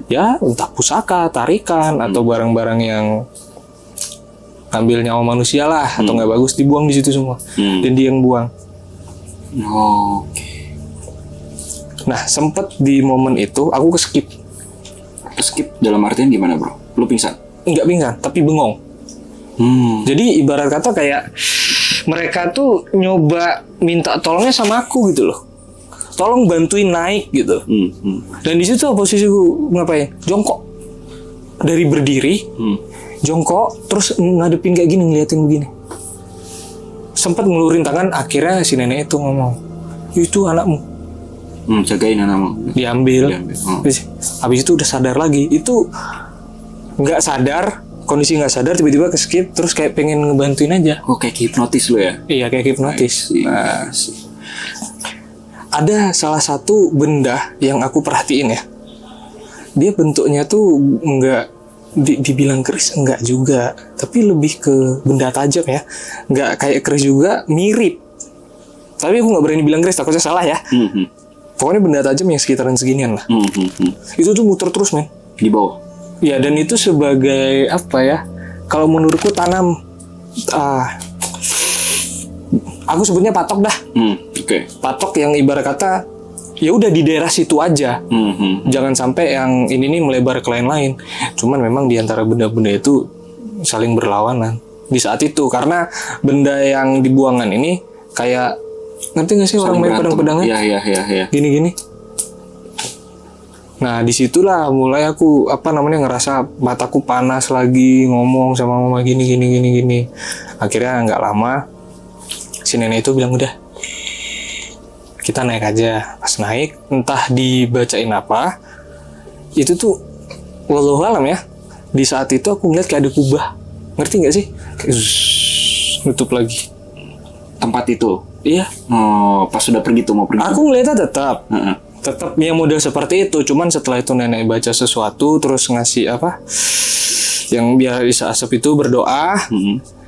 [SPEAKER 1] Ya, entah pusaka, tarikan atau barang-barang yang ambil nyawa manusia lah atau nggak bagus dibuang di situ semua. Dan dia yang buang.
[SPEAKER 2] Oke.
[SPEAKER 1] Nah, sempet di momen itu aku keskip.
[SPEAKER 2] Keskip dalam artian gimana, bro? Lu pingsan?
[SPEAKER 1] Nggak pingsan, tapi bengong. Jadi ibarat kata kayak mereka tuh nyoba minta tolongnya sama aku gitu loh. Tolong bantuin naik gitu. Dan di situ posisiku ngapain? Jongkok. Dari berdiri, jongkok, terus ngadepin kayak gini, ngeliatin begini. Sempat ngelurin tangan, akhirnya si nenek itu ngomong, itu anakmu.
[SPEAKER 2] Jagain anakmu.
[SPEAKER 1] Diambil. Habis itu udah sadar lagi. Itu nggak sadar, kondisi nggak sadar, tiba-tiba keskip, terus kayak pengen ngebantuin aja.
[SPEAKER 2] Oh, kayak hipnotis lo ya? Iya,
[SPEAKER 1] kayak hipnotis. Nah, ada salah satu benda yang aku perhatiin ya. Dia bentuknya tuh nggak dibilang keris, enggak juga, tapi lebih ke benda tajam ya. Nggak kayak keris juga, mirip. Tapi aku nggak berani bilang keris, takutnya salah ya. Pokoknya benda tajam yang sekitaran seginian lah. Itu tuh muter terus men.
[SPEAKER 2] Di bawah.
[SPEAKER 1] Ya, dan itu sebagai apa ya? Kalau menurutku tanam, aku sebutnya patok dah. Patok yang ibarat kata ya udah di daerah situ aja. Jangan sampai yang ini nih melebar ke lain-lain. Cuman memang di antara benda-benda itu saling berlawanan di saat itu, karena benda yang dibuangan ini kayak, ngerti nggak sih orang main pedang-pedangan?
[SPEAKER 2] Iya.
[SPEAKER 1] Gini-gini. Nah, disitulah mulai aku ngerasa mataku panas lagi, ngomong sama mama gini. Akhirnya nggak lama si nenek itu bilang, udah kita naik aja. Pas naik, entah dibacain apa, itu tuh wallahu alam ya, di saat itu aku ngeliat kayak ada kubah, ngerti nggak sih? Kayak nutup lagi
[SPEAKER 2] tempat itu.
[SPEAKER 1] Iya.
[SPEAKER 2] Oh, pas sudah pergi tuh, mau pergi.
[SPEAKER 1] Aku ngeliatnya tetap yang model seperti itu. Cuman setelah itu nenek baca sesuatu, terus ngasih apa? Yang biar Isa Asep itu berdoa.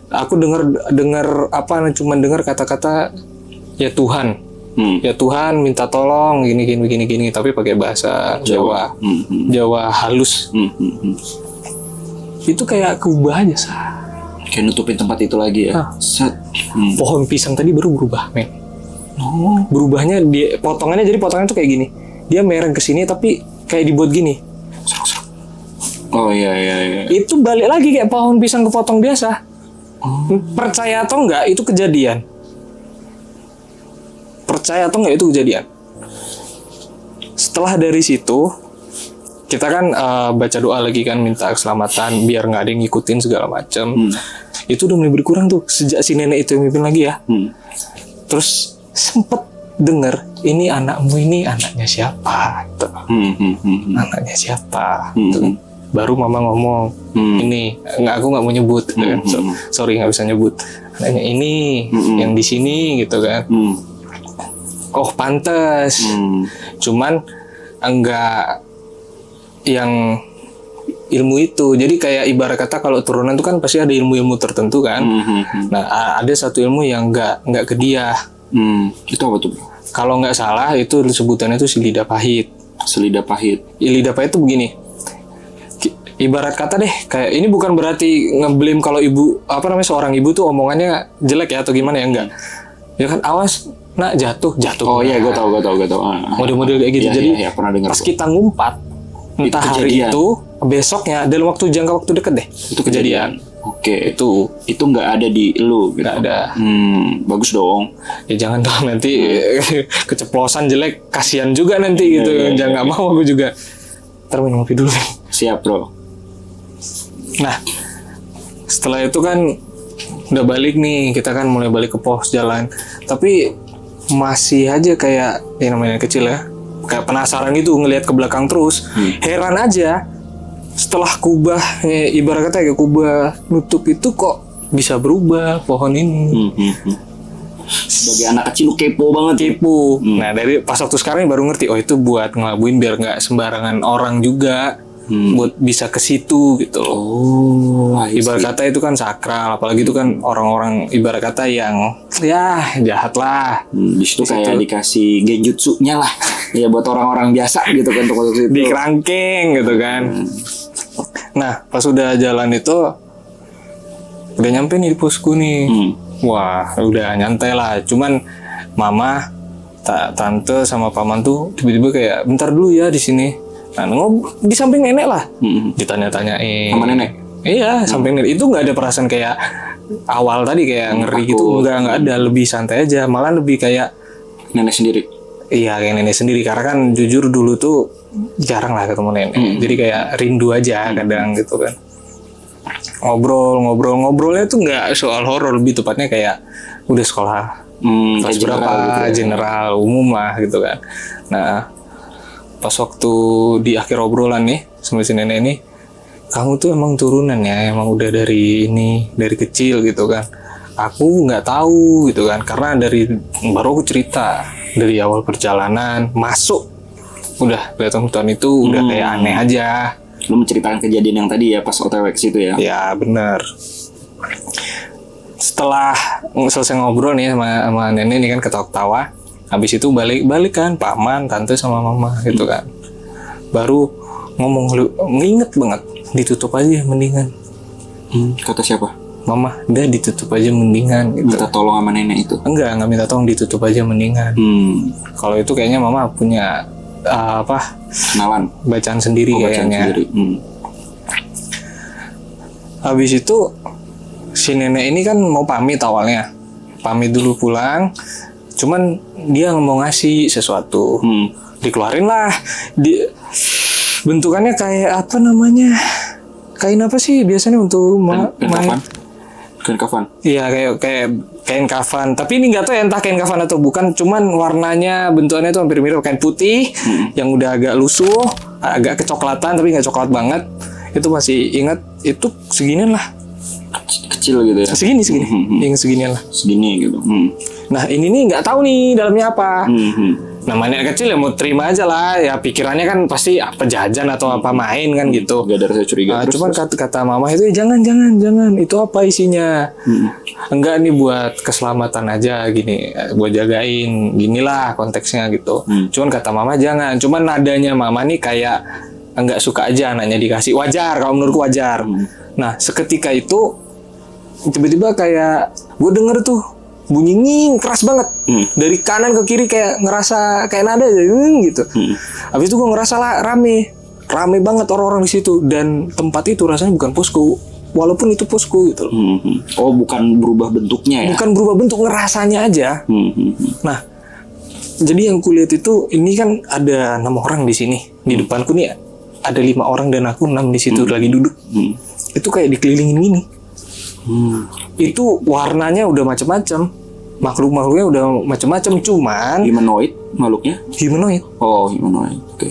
[SPEAKER 1] Aku dengar cuman dengar kata-kata ya Tuhan. Ya Tuhan minta tolong gini, tapi pakai bahasa Jawa. Jawa halus. Itu kayak kubah aja
[SPEAKER 2] kayak nutupin tempat itu lagi ya.
[SPEAKER 1] Pohon pisang tadi baru berubah, men. Berubahnya dia potongannya, jadi potongannya tuh kayak gini. Dia mereng ke sini tapi kayak dibuat gini.
[SPEAKER 2] Oh iya.
[SPEAKER 1] Itu balik lagi kayak pohon pisang kepotong biasa. Percaya atau enggak itu kejadian. Percaya atau enggak itu kejadian. Setelah dari situ kita kan baca doa lagi kan, minta keselamatan biar nggak ada yang ngikutin segala macam. Itu udah mulai berkurang tuh sejak si nenek itu yang mimpin lagi ya. Terus sempet denger, ini anakmu ini anaknya siapa? Gitu. Anaknya siapa? Gitu. Baru mama ngomong, ini aku nggak mau nyebut, gitu kan. Sorry nggak bisa nyebut. Anaknya ini, yang di sini gitu kan. Oh pantes. Cuman enggak yang ilmu itu. Jadi kayak ibarat kata kalau turunan itu kan pasti ada ilmu-ilmu tertentu kan. Nah ada satu ilmu yang nggak ke dia.
[SPEAKER 2] Itu apa tuh?
[SPEAKER 1] Kalau nggak salah itu sebutannya itu si lidah pahit.
[SPEAKER 2] Lidah pahit.
[SPEAKER 1] Lidah pahit itu begini. Ibarat kata deh, kayak ini bukan berarti ngeblame kalau ibu seorang ibu tuh omongannya jelek ya atau gimana ya, enggak. Ya kan, awas nak jatuh.
[SPEAKER 2] Oh iya, gue tahu.
[SPEAKER 1] Model-model kayak gitu. Jadi
[SPEAKER 2] pernah dengar.
[SPEAKER 1] pas kita ngumpat entah hari itu, besoknya dalam jangka waktu deket deh itu kejadian.
[SPEAKER 2] Oke.
[SPEAKER 1] Itu
[SPEAKER 2] nggak ada di lu gitu.
[SPEAKER 1] Nggak ada.
[SPEAKER 2] Bagus dong.
[SPEAKER 1] Ya jangan dong nanti keceplosan jelek, kasihan juga nanti gitu. Jangan, nggak mau aku juga. Ntar minum kopi dulu.
[SPEAKER 2] Siap bro.
[SPEAKER 1] Nah, setelah itu kan udah balik nih, kita kan mulai balik ke pos jalan. Tapi masih aja kayak namanya kecil ya, kayak penasaran gitu ngelihat ke belakang terus. Heran aja setelah kubah, ibarat kata kayak kubah nutup itu kok bisa berubah pohon ini.
[SPEAKER 2] Sebagai anak kecil lu kepo banget.
[SPEAKER 1] Nah dari pas waktu sekarang baru ngerti, oh itu buat ngelabuin biar nggak sembarangan orang juga. Buat bisa ke situ gitu loh. Ibarat kata itu kan sakral, apalagi itu kan orang-orang ibarat kata yang ya jahat lah.
[SPEAKER 2] Di situ kayak dikasih genjutsunya lah. Ya buat orang-orang biasa gitu kan, untuk situ.
[SPEAKER 1] Di kerangkeng gitu kan. Nah pas udah jalan itu udah nyampe nih di posku nih. Wah udah nyantai lah. Cuman mama, tante sama paman tuh tiba-tiba kayak bentar dulu ya di sini. Nah, di samping nenek lah, ditanya-tanyain.
[SPEAKER 2] Sama nenek?
[SPEAKER 1] Iya, samping nenek. Itu nggak ada perasaan kayak awal tadi kayak ngeri gitu. Nggak ada, lebih santai aja. Malah lebih kayak
[SPEAKER 2] nenek sendiri.
[SPEAKER 1] Iya, kayak nenek sendiri. Karena kan jujur dulu tuh jarang lah ketemu nenek. Jadi kayak rindu aja kadang gitu kan. Ngobrolnya tuh nggak soal horor, lebih tepatnya kayak udah sekolah kelas berapa, gitu, general, umum lah gitu kan. Nah, pas waktu di akhir obrolan nih sama si nenek ini, kamu tuh emang turunan ya, emang udah dari kecil gitu kan. Aku nggak tahu gitu kan, karena baru aku cerita dari awal perjalanan masuk udah kelihatan hutan itu udah kayak aneh aja.
[SPEAKER 2] Lu menceritakan kejadian yang tadi ya pas OTW ke situ ya?
[SPEAKER 1] Ya benar. Setelah selesai ngobrol nih sama nenek ini kan ketawa-ketawa. Habis itu balik kan paman, tante sama mama gitu kan. Baru ngomong, nginget banget, ditutup aja mendingan.
[SPEAKER 2] Kata siapa?
[SPEAKER 1] Mama, udah ditutup aja mendingan gitu.
[SPEAKER 2] Minta tolong sama nenek itu?
[SPEAKER 1] Enggak minta tolong, ditutup aja mendingan. Kalau itu kayaknya mama punya
[SPEAKER 2] kenalan,
[SPEAKER 1] bacaan sendiri kayaknya. Habis itu si nenek ini kan mau pamit awalnya. Pamit dulu pulang. Cuman dia mau ngasih sesuatu, dikeluarin lah. Bentukannya kayak apa namanya? Kain apa sih biasanya untuk main?
[SPEAKER 2] Kain kafan.
[SPEAKER 1] Iya kayak kain kafan. Tapi ini nggak tahu ya entah kain kafan atau bukan. Cuman warnanya, bentukannya itu hampir mirip kain putih, yang udah agak lusuh, agak kecoklatan tapi nggak coklat banget. Itu masih ingat, itu seginian lah. Kecil gitu ya? Segini. Yang seginian lah.
[SPEAKER 2] Segini gitu.
[SPEAKER 1] Nah ini nih nggak tahu nih dalamnya apa. Namanya kecil ya mau terima aja lah. Ya pikirannya kan pasti apa jajan atau apa main kan gitu.
[SPEAKER 2] Gak ada rasa curiga.
[SPEAKER 1] Cuman kata mama itu jangan. Itu apa isinya? Enggak nih buat keselamatan aja gini. Buat jagain. Ginilah konteksnya gitu. Cuman kata mama jangan. Cuman nadanya mama nih kayak enggak suka aja anaknya dikasih. Wajar kalau menurutku wajar. Nah seketika itu tiba-tiba kayak gue denger tuh bunyi nging keras banget. Dari kanan ke kiri kayak ngerasa kayak nada aja gitu. Habis itu gue ngerasa lah rame banget orang-orang di situ, dan tempat itu rasanya bukan posko, walaupun itu posko gitu loh.
[SPEAKER 2] Oh, bukan berubah bentuknya ya?
[SPEAKER 1] Bukan berubah bentuk, ngerasanya aja. Nah, jadi yang kulihat itu, ini kan ada 6 orang di sini. Di depanku nih ada 5 orang dan aku 6 di situ lagi duduk. Itu kayak dikelilingin gini. Itu warnanya udah macam-macam. Makhluk-makhluknya udah macam-macam, cuman
[SPEAKER 2] Humanoid makhluknya?
[SPEAKER 1] humanoid.
[SPEAKER 2] Oh, humanoid. Oke.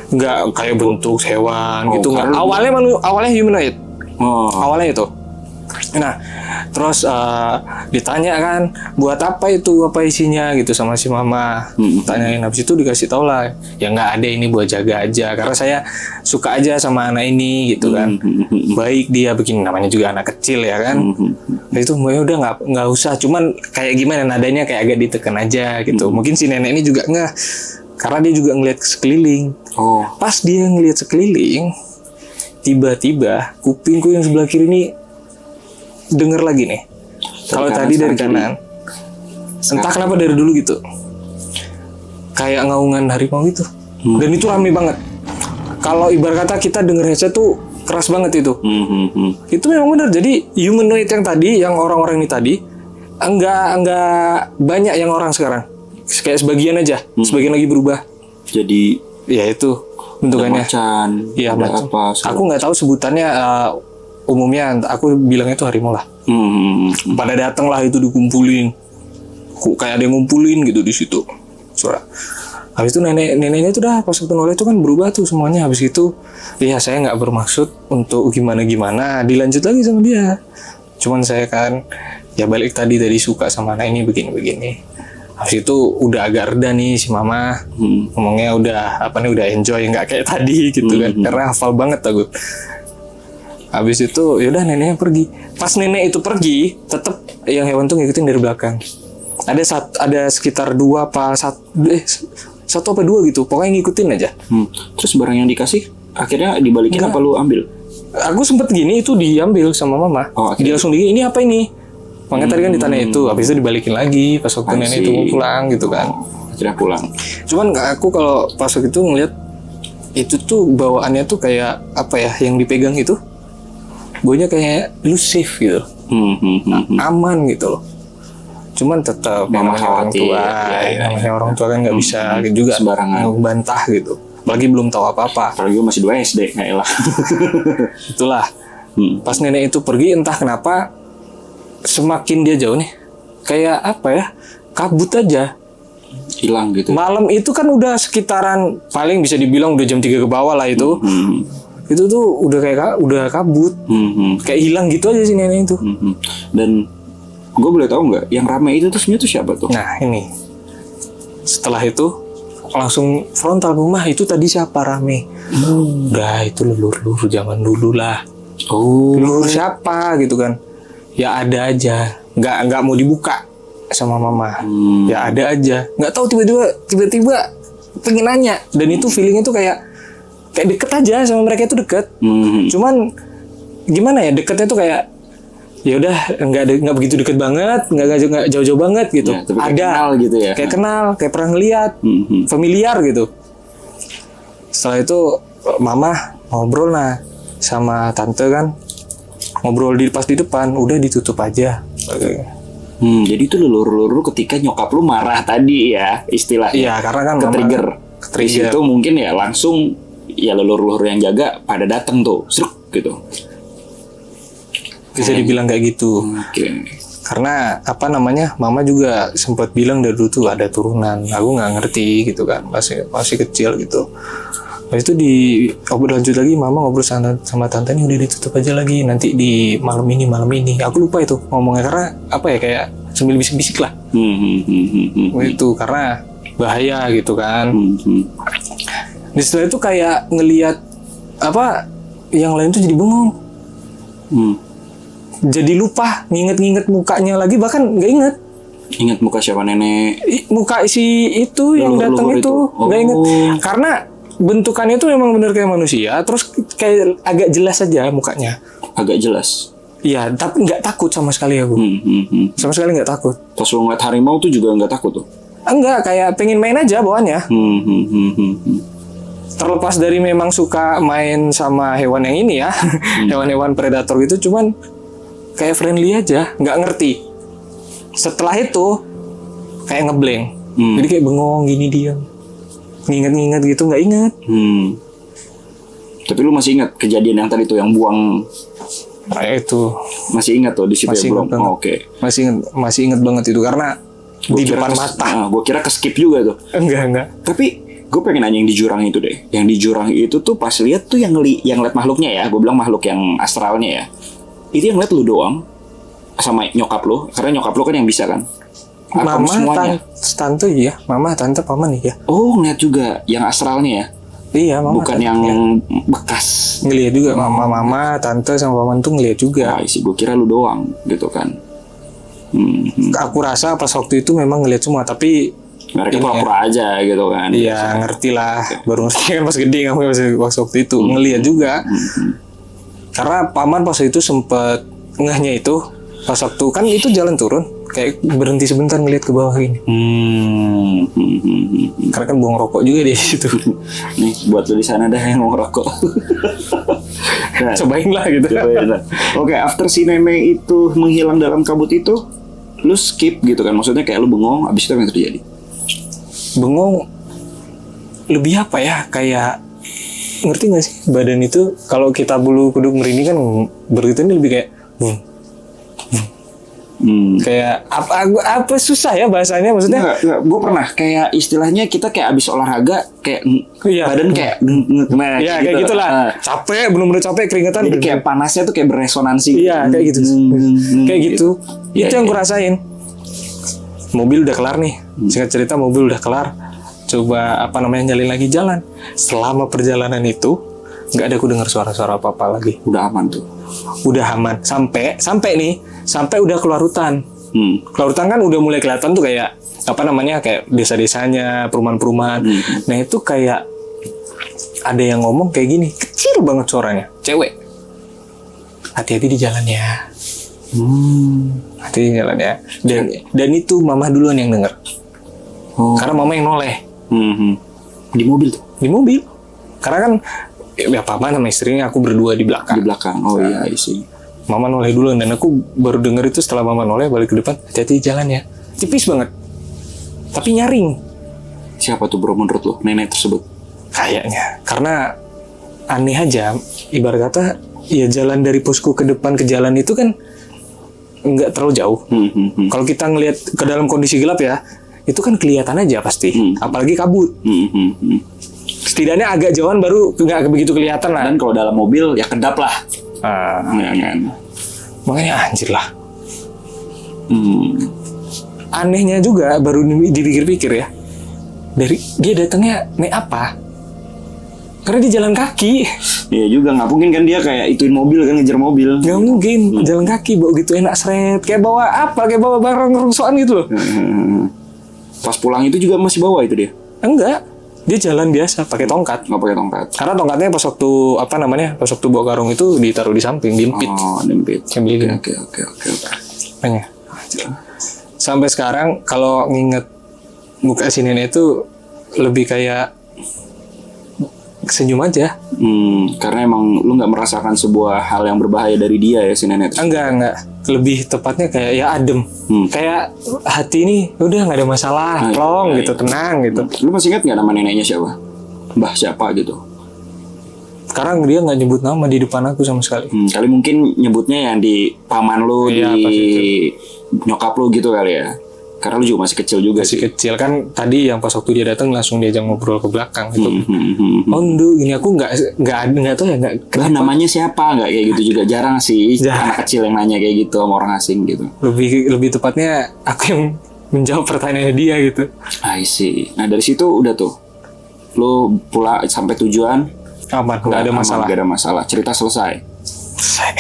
[SPEAKER 1] Nggak kayak bentuk hewan
[SPEAKER 2] Oh,
[SPEAKER 1] gitu, nggak.
[SPEAKER 2] karena-
[SPEAKER 1] Awalnya humanoid.
[SPEAKER 2] Oh.
[SPEAKER 1] Awalnya itu. Nah, terus ditanya kan, buat apa itu, apa isinya gitu sama si mama. Tanyain, habis itu dikasih tau lah, ya nggak ada, ini buat jaga aja, karena saya suka aja sama anak ini gitu kan. Baik dia begini, namanya juga anak kecil ya kan. Nah, itu ya udah nggak usah, cuman kayak gimana nadanya kayak agak ditekan aja gitu. Mungkin si nenek ini juga nggak, karena dia juga ngeliat sekeliling.
[SPEAKER 2] Oh.
[SPEAKER 1] Pas dia ngeliat sekeliling, tiba-tiba kupingku yang sebelah kiri ini denger lagi nih. Kalau
[SPEAKER 2] kanan,
[SPEAKER 1] tadi dari
[SPEAKER 2] sekarang
[SPEAKER 1] kanan, entah kenapa dari dulu gitu, kayak ngaungan harimau gitu. Dan itu rame banget. Kalau ibarat kata kita denger headset tuh keras banget itu. Itu memang benar. Jadi humanoid yang tadi, yang orang-orang ini tadi, enggak banyak yang orang sekarang. Kayak sebagian aja, sebagian lagi berubah.
[SPEAKER 2] Jadi
[SPEAKER 1] Ya itu bentukannya.
[SPEAKER 2] macan,
[SPEAKER 1] Iya,
[SPEAKER 2] ada
[SPEAKER 1] macan.
[SPEAKER 2] apa?
[SPEAKER 1] Aku nggak tahu sebutannya, umumnya aku bilangnya itu harimau lah. Pada datang lah itu dikumpulin. Kok kayak ada yang ngumpulin gitu di situ. Suara. Habis itu neneknya itu dah pas waktu noleh itu kan berubah tuh semuanya. Habis itu ya saya nggak bermaksud untuk gimana-gimana, dilanjut lagi sama dia. Cuman saya kan ya balik tadi suka sama anak ini begini-begini. Habis itu udah agak reda nih si mama, ngomongnya udah enjoy, nggak kayak tadi gitu kan, karena hafal banget aku. Habis itu yaudah neneknya pergi. Pas nenek itu pergi, tetap yang hewan tuh ngikutin dari belakang. Ada sekitar 2 apa 1 apa 2 gitu, pokoknya ngikutin aja.
[SPEAKER 2] Terus barang yang dikasih akhirnya dibalikin apa lu ambil?
[SPEAKER 1] Aku sempet gini itu diambil sama mama.
[SPEAKER 2] Oh,
[SPEAKER 1] Dia langsung ini apa ini? Makanya tadi kan ditanya itu, habis itu dibalikin lagi pas waktu nenek itu mau pulang gitu kan.
[SPEAKER 2] Akhirnya pulang.
[SPEAKER 1] Cuman aku kalau pas waktu itu ngeliat itu tuh bawaannya tuh kayak apa ya, yang dipegang itu baunya kayak lu safe gitu, aman gitu loh. Cuman tetap
[SPEAKER 2] Memang
[SPEAKER 1] namanya orang
[SPEAKER 2] khawatir.
[SPEAKER 1] tua,
[SPEAKER 2] Ya.
[SPEAKER 1] namanya orang tua kan nggak bisa juga
[SPEAKER 2] Sembarangan.
[SPEAKER 1] membantah gitu. Apalagi belum tahu apa-apa.
[SPEAKER 2] Apalagi gue masih 2 SD, nggak elah.
[SPEAKER 1] Itulah. Pas nenek itu pergi, entah kenapa semakin dia jauh nih, kayak apa ya, kabut aja.
[SPEAKER 2] Hilang gitu.
[SPEAKER 1] Malam itu kan udah sekitaran, paling bisa dibilang udah jam 3 ke bawah lah itu. Itu tuh udah kabut, kayak hilang gitu aja si nenek itu.
[SPEAKER 2] Dan gue boleh tahu nggak, yang ramai itu tuh sebenarnya tuh siapa tuh?
[SPEAKER 1] Nah ini, setelah itu langsung frontal rumah itu tadi siapa rame. Udah itu leluhur zaman dulu lah. Leluhur siapa gitu kan? Ya ada aja, nggak mau dibuka sama mama. Ya ada aja, nggak tahu tiba-tiba pengen nanya, dan itu feelingnya tuh kayak deket aja sama mereka, itu deket. Cuman gimana ya, deketnya tuh kayak ya udah nggak begitu deket banget, nggak jauh-jauh banget gitu.
[SPEAKER 2] Ya, tapi kayak
[SPEAKER 1] ada
[SPEAKER 2] kenal gitu ya.
[SPEAKER 1] kayak kenal, kayak pernah ngeliat, familiar gitu. Setelah itu mama ngobrol nah sama tante kan, ngobrol pas di depan, udah ditutup aja.
[SPEAKER 2] Jadi itu leluhur ketika nyokap lu marah tadi ya, istilahnya.
[SPEAKER 1] Iya, karena kan
[SPEAKER 2] ke-trigger.
[SPEAKER 1] mama
[SPEAKER 2] Di situ mungkin ya langsung ya leluhur yang jaga pada datang tuh, seruk gitu.
[SPEAKER 1] bisa dibilang kayak gitu.
[SPEAKER 2] Oke.
[SPEAKER 1] Karena apa namanya, mama juga sempat bilang dari dulu tuh ada turunan, aku nggak ngerti gitu kan, masih kecil gitu. Habis itu lanjut lagi, mama ngobrol sama tante, ini udah ditutup aja lagi, nanti di malam ini. Aku lupa itu ngomongnya, karena apa ya, kayak sambil bisik-bisik lah. Itu karena bahaya gitu kan. Di setelah itu kayak ngelihat apa yang lain tuh jadi bengong. Jadi lupa nginget mukanya lagi, bahkan nggak inget.
[SPEAKER 2] Ingat muka siapa nenek?
[SPEAKER 1] Muka si itu yang datang
[SPEAKER 2] Leluhur
[SPEAKER 1] itu nggak inget, karena bentukannya itu memang bener kayak manusia, terus kayak agak jelas aja mukanya.
[SPEAKER 2] Agak jelas.
[SPEAKER 1] Iya, tapi nggak takut sama sekali aku. Sama sekali nggak takut.
[SPEAKER 2] Pas lu ngeliat harimau tuh juga nggak takut tuh?
[SPEAKER 1] Enggak, kayak pengen main aja bawaannya. Terlepas dari memang suka main sama hewan yang ini ya, hewan-hewan predator gitu, cuman kayak friendly aja, nggak ngerti. Setelah itu kayak ngeblank, jadi kayak bengong gini diam, nginget-nginget gitu, nggak inget.
[SPEAKER 2] Tapi lu masih ingat kejadian yang tadi tuh yang buang?
[SPEAKER 1] Nah, itu
[SPEAKER 2] Masih ingat tuh di situ
[SPEAKER 1] masih
[SPEAKER 2] ya
[SPEAKER 1] inget
[SPEAKER 2] belum?
[SPEAKER 1] banget.
[SPEAKER 2] Oke.
[SPEAKER 1] Masih inget banget itu karena di depan mata.
[SPEAKER 2] Gue kira ke skip juga tuh.
[SPEAKER 1] Enggak.
[SPEAKER 2] Tapi gue pengen nanya yang di jurang itu deh. Yang di jurang itu tuh pas lihat tuh yang lihat makhluknya ya. Gue bilang makhluk yang astralnya ya. Itu yang lihat lu doang sama nyokap lu. Karena nyokap lu kan yang bisa kan. Apa
[SPEAKER 1] Mama,
[SPEAKER 2] semuanya?
[SPEAKER 1] tante iya, mama, tante, paman iya.
[SPEAKER 2] Oh ngeliat juga yang astralnya ya.
[SPEAKER 1] Iya, mama.
[SPEAKER 2] Bukan
[SPEAKER 1] tante,
[SPEAKER 2] yang
[SPEAKER 1] iya.
[SPEAKER 2] bekas.
[SPEAKER 1] Ngeliat juga, mama, tante sama paman tuh ngeliat juga.
[SPEAKER 2] Nah, gue kira lu doang gitu kan.
[SPEAKER 1] Aku rasa pas waktu itu memang ngeliat semua, tapi
[SPEAKER 2] Mereka
[SPEAKER 1] ini
[SPEAKER 2] pura-pura aja gitu kan.
[SPEAKER 1] iya ngerti lah. Baru ngerti kan pas gede kamu pas waktu itu ngeliat juga. Karena paman pas itu sempet ngehnya itu pas waktu kan itu jalan turun, kayak berhenti sebentar ngeliat ke bawah gini. Karena kan buang rokok juga di situ.
[SPEAKER 2] Nih buat lu di sana dah yang mau rokok. Nah,
[SPEAKER 1] Cobain lah gitu.
[SPEAKER 2] cobain lah. Oke, after si nenek itu menghilang dalam kabut itu, lu skip gitu kan? Maksudnya kayak lu bengong, abis itu apa yang terjadi?
[SPEAKER 1] Bengong lebih apa ya, kayak ngerti gak sih badan itu kalau kita bulu kuduk merinding kan begitu, ini lebih kayak kayak apa susah ya bahasanya, maksudnya
[SPEAKER 2] Enggak, gue pernah kayak istilahnya kita kayak abis olahraga kayak
[SPEAKER 1] Iya.
[SPEAKER 2] badan kayak nah,
[SPEAKER 1] ya kayak gitulah, capek, bener-bener capek, keringetan,
[SPEAKER 2] Jadi kayak panasnya tuh kayak beresonansi.
[SPEAKER 1] iya kayak gitu, kayak gitu.
[SPEAKER 2] Iya,
[SPEAKER 1] Itu yang
[SPEAKER 2] iya.
[SPEAKER 1] gue rasain. Mobil udah kelar nih, singkat cerita mobil udah kelar, coba nyalin lagi jalan. Selama perjalanan itu nggak ada aku dengar suara-suara apa-apa lagi.
[SPEAKER 2] Udah aman tuh.
[SPEAKER 1] Udah aman sampai udah keluar hutan. Keluar hutan kan udah mulai kelihatan tuh kayak kayak desa-desanya, perumahan-perumahan. Nah itu kayak ada yang ngomong kayak gini, kecil banget suaranya, cewek. Hati-hati di jalannya. Hati-hati di jalannya. Dan itu mama duluan yang denger. Karena mama yang noleh.
[SPEAKER 2] Di mobil tuh.
[SPEAKER 1] Di mobil. Karena kan ya paman sama istrinya, aku berdua di belakang.
[SPEAKER 2] Di belakang. Oh iya sih.
[SPEAKER 1] Mama noleh duluan dan aku baru denger itu setelah mama noleh balik ke depan. Hati-hati jalannya. Tipis banget. Tapi nyaring.
[SPEAKER 2] Siapa tuh bro menurut lo nenek tersebut?
[SPEAKER 1] Kayaknya. Karena aneh aja. Ibarat kata ya jalan dari posko ke depan ke jalan itu kan nggak terlalu jauh. Kalau kita ngelihat ke dalam kondisi gelap ya, itu kan kelihatan aja pasti. Apalagi kabut. Setidaknya agak jauhan baru nggak begitu kelihatan lah.
[SPEAKER 2] Dan kalau dalam mobil ya kedap lah. Ya kan.
[SPEAKER 1] Makanya anjir lah. Anehnya juga baru dipikir-pikir ya. Dia datangnya naik apa? Karena dia jalan kaki.
[SPEAKER 2] Iya juga, nggak mungkin kan dia kayak ituin mobil kan, ngejar mobil.
[SPEAKER 1] Nggak mungkin jalan kaki bawa gitu enak seret. Kayak bawa apa? Kayak bawa barang rongsokan gitu loh.
[SPEAKER 2] Pas pulang itu juga masih bawa itu dia?
[SPEAKER 1] Enggak. Dia jalan biasa pakai tongkat.
[SPEAKER 2] Nggak pakai tongkat.
[SPEAKER 1] Karena tongkatnya pas waktu pas waktu bawa karung itu ditaruh di samping, diempit.
[SPEAKER 2] Oh, diempit. Oke.
[SPEAKER 1] Makanya. Sampai sekarang kalau nginget muka si nenek itu lebih kayak senyum aja.
[SPEAKER 2] Karena emang lu nggak merasakan sebuah hal yang berbahaya dari dia ya si nenek.
[SPEAKER 1] Enggak. Lebih tepatnya kayak ya adem. Kayak hati ini udah nggak ada masalah, plong gitu, tenang gitu.
[SPEAKER 2] Lu masih ingat nggak nama neneknya siapa? Mbah siapa gitu?
[SPEAKER 1] Sekarang dia nggak nyebut nama di depan aku sama sekali.
[SPEAKER 2] Kali mungkin nyebutnya yang di paman lu,
[SPEAKER 1] Iya,
[SPEAKER 2] di nyokap lu gitu kali ya. Karena lu juga masih kecil juga
[SPEAKER 1] Masih
[SPEAKER 2] sih.
[SPEAKER 1] kecil kan tadi yang pas waktu dia datang langsung diajak ngobrol ke belakang gitu. Oh ndu, gini aku nggak tahu ya nggak.
[SPEAKER 2] Bah namanya siapa nggak kayak gitu juga jarang sih anak kecil yang nanya kayak gitu sama orang asing gitu.
[SPEAKER 1] Lebih tepatnya aku yang menjawab pertanyaannya dia gitu.
[SPEAKER 2] I see. Nah dari situ udah tuh, lu pulang sampai tujuan
[SPEAKER 1] Aman, nggak ada masalah.
[SPEAKER 2] Nggak ada masalah. Cerita selesai.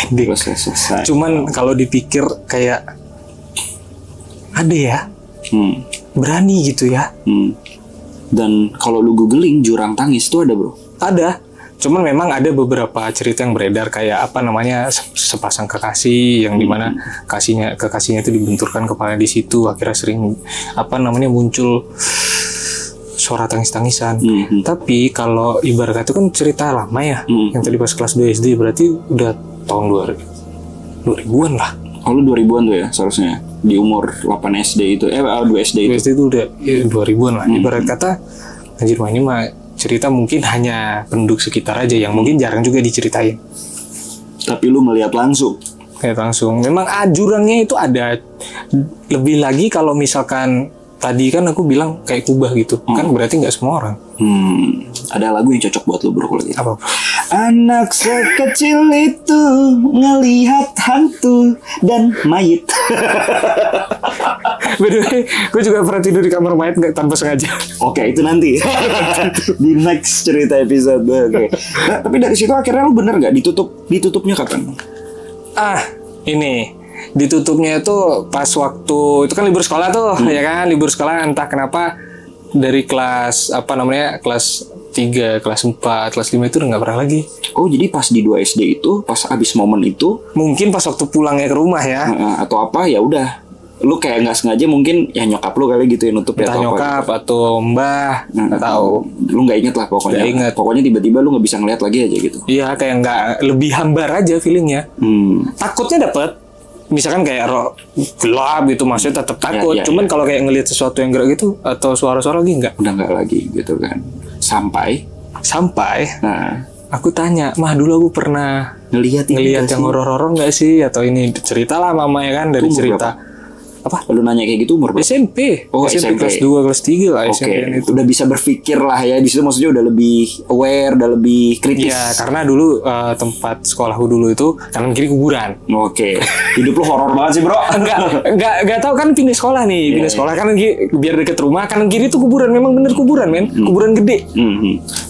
[SPEAKER 1] Ending.
[SPEAKER 2] Selesai.
[SPEAKER 1] Cuman kalau dipikir kayak ada ya, berani gitu ya.
[SPEAKER 2] Dan kalau lu googling jurang tangis tuh ada bro.
[SPEAKER 1] Ada. Cuman memang ada beberapa cerita yang beredar kayak apa namanya sepasang kekasih yang dimana kekasihnya itu dibenturkan kepala di situ, akhirnya sering apa namanya muncul suara tangis-tangisan. Tapi kalau ibaratnya itu kan cerita lama ya, yang tadi pas kelas 2 SD berarti udah tahun 2000-an lah.
[SPEAKER 2] Oh, lu 2000-an tuh ya seharusnya. Di umur 8 SD itu 2 SD
[SPEAKER 1] 2 SD itu udah 2000-an lah. Ibarat kata anjir mah ini mah cerita mungkin hanya penduduk sekitar aja yang mungkin jarang juga diceritain.
[SPEAKER 2] Tapi lu melihat langsung.
[SPEAKER 1] Kayak langsung. Memang jurangnya itu ada. Lebih lagi kalau misalkan tadi kan aku bilang kayak kubah gitu. Kan berarti nggak semua orang.
[SPEAKER 2] Ada lagu yang cocok buat lu bro kalau gitu.
[SPEAKER 1] Apa?
[SPEAKER 2] Anak sekecil itu ngelihat hantu dan mayit.
[SPEAKER 1] By the way, gue juga pernah tidur di kamar mayat nggak tanpa sengaja.
[SPEAKER 2] Oke, itu nanti di next cerita episode. Oke. Nah, tapi dari situ akhirnya lu bener nggak ditutupnya kapan?
[SPEAKER 1] Ini ditutupnya itu pas waktu itu kan libur sekolah tuh, ya kan libur sekolah entah kenapa dari kelas apa namanya kelas 3, kelas 4, kelas 5 itu udah nggak pernah lagi.
[SPEAKER 2] Oh, jadi pas di 2 SD itu, pas abis momen itu,
[SPEAKER 1] mungkin pas waktu pulangnya ke rumah ya,
[SPEAKER 2] atau apa ya udah, lu kayak nggak sengaja mungkin ya nyokap lu kali gitu ya nutup ya
[SPEAKER 1] entah
[SPEAKER 2] atau
[SPEAKER 1] nyokap
[SPEAKER 2] apa,
[SPEAKER 1] atau mbah, nggak tahu.
[SPEAKER 2] Lu nggak inget lah pokoknya.
[SPEAKER 1] Nggak inget.
[SPEAKER 2] Pokoknya tiba-tiba lu nggak bisa ngeliat lagi aja gitu.
[SPEAKER 1] Iya, kayak nggak lebih hambar aja feelingnya. Takutnya dapet. Misalkan kayak gelap gitu, maksudnya tetap takut. Cuman kalau kayak ngelihat sesuatu yang gerak gitu atau suara-suara lagi nggak.
[SPEAKER 2] Udah nggak lagi gitu kan. Sampai, nah,
[SPEAKER 1] aku tanya, mah dulu aku pernah
[SPEAKER 2] ngelihat
[SPEAKER 1] yang horor-horor nggak sih? Atau ini cerita lah mama ya kan dari cerita. Apa?
[SPEAKER 2] Lu nanya kayak gitu umur berapa?
[SPEAKER 1] SMP.
[SPEAKER 2] Oh,
[SPEAKER 1] SMP kelas 2, kelas 3 lah.
[SPEAKER 2] Oke,
[SPEAKER 1] SMP itu.
[SPEAKER 2] udah bisa berpikir lah ya. Di situ maksudnya udah lebih aware, udah lebih kritis.
[SPEAKER 1] Iya, karena dulu tempat sekolahku dulu itu kanan kiri kuburan.
[SPEAKER 2] Oke. Hidup lu horor banget sih, Bro.
[SPEAKER 1] Enggak tahu kan pindah sekolah nih. Pindah sekolah kanan kiri, biar deket rumah, kanan kiri itu kuburan. Memang bener kuburan, men. Kuburan gede.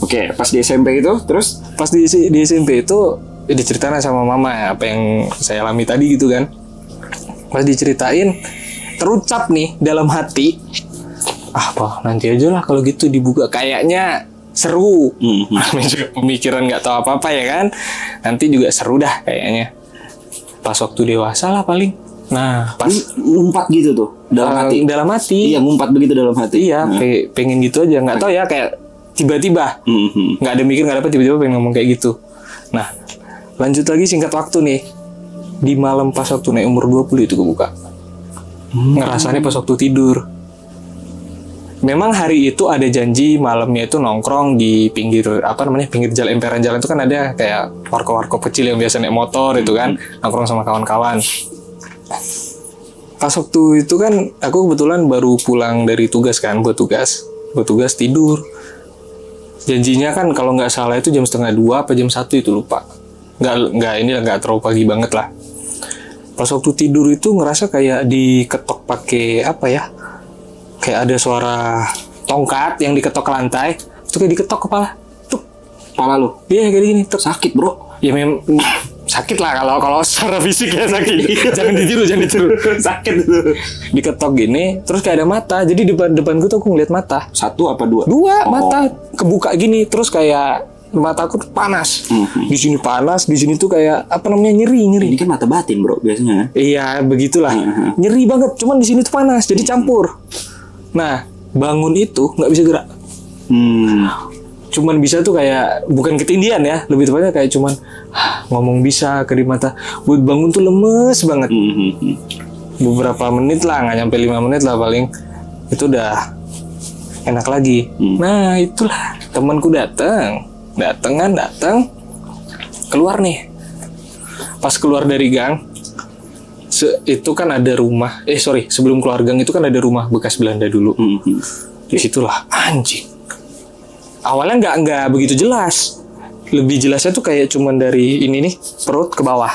[SPEAKER 2] Oke, pas di SMP itu terus
[SPEAKER 1] pas di SMP itu diceritain sama mama apa yang saya alami tadi gitu kan. Pas diceritain terucap nih dalam hati, apa nanti aja lah kalau gitu dibuka, kayaknya seru. Namanya juga pemikiran nggak tahu apa-apa ya kan, nanti juga seru dah kayaknya. Pas waktu dewasa lah paling. Nah, pas
[SPEAKER 2] ngumpat gitu tuh dalam hati.
[SPEAKER 1] Dalam hati.
[SPEAKER 2] Iya, ngumpat begitu dalam hati.
[SPEAKER 1] Iya, pengen gitu aja, nggak tahu ya, kayak tiba-tiba nggak ada mikir, nggak ada apa, tiba-tiba pengen ngomong kayak gitu. Nah, lanjut lagi singkat waktu nih, di malam pas waktu naik umur 20 itu gue buka. Ngerasanya pas waktu tidur. Memang hari itu ada janji malamnya itu nongkrong di pinggir pinggir jalan, emperan jalan itu kan ada kayak warkop-warkop kecil yang biasa naik motor itu kan, nongkrong sama kawan-kawan. Pas waktu itu kan aku kebetulan baru pulang dari tugas kan, buat tugas tidur. Janjinya kan kalau nggak salah itu jam 1:30 apa jam 1 itu lupa. Nggak terlalu pagi banget lah. Pas waktu tidur itu ngerasa kayak diketok pakai apa ya? Kayak ada suara tongkat yang diketok ke lantai. Itu kayak diketok kepala. Tuk.
[SPEAKER 2] Kepala lu?
[SPEAKER 1] Iya, kayak gini. Tuk.
[SPEAKER 2] Sakit, Bro.
[SPEAKER 1] Ya memang sakit lah kalau secara fisik ya sakit. jangan ditiru.
[SPEAKER 2] Sakit itu.
[SPEAKER 1] Diketok gini, terus kayak ada mata. Jadi depanku tuh aku ngeliat mata.
[SPEAKER 2] 1 apa 2?
[SPEAKER 1] 2 mata kebuka gini, terus kayak mataku tuh panas. Di sini panas, di sini tuh kayak apa namanya nyeri.
[SPEAKER 2] Ini kan mata batin, Bro, biasanya.
[SPEAKER 1] Iya, begitulah. Nyeri banget, cuman di sini tuh panas, jadi campur. Nah, bangun itu nggak bisa gerak. Cuman bisa tuh kayak bukan ketindihan ya, lebih tepatnya kayak cuman ngomong bisa ke di mata. Buat bangun tuh lemes banget. Beberapa menit lah, nggak nyampe 5 menit lah paling. Itu udah enak lagi. Nah, itulah temanku datang keluar nih. Pas keluar dari gang itu kan ada rumah, sebelum keluar gang itu kan ada rumah bekas Belanda dulu. Disitulah anjing, awalnya nggak begitu jelas, lebih jelasnya tuh kayak cuman dari ini nih perut ke bawah.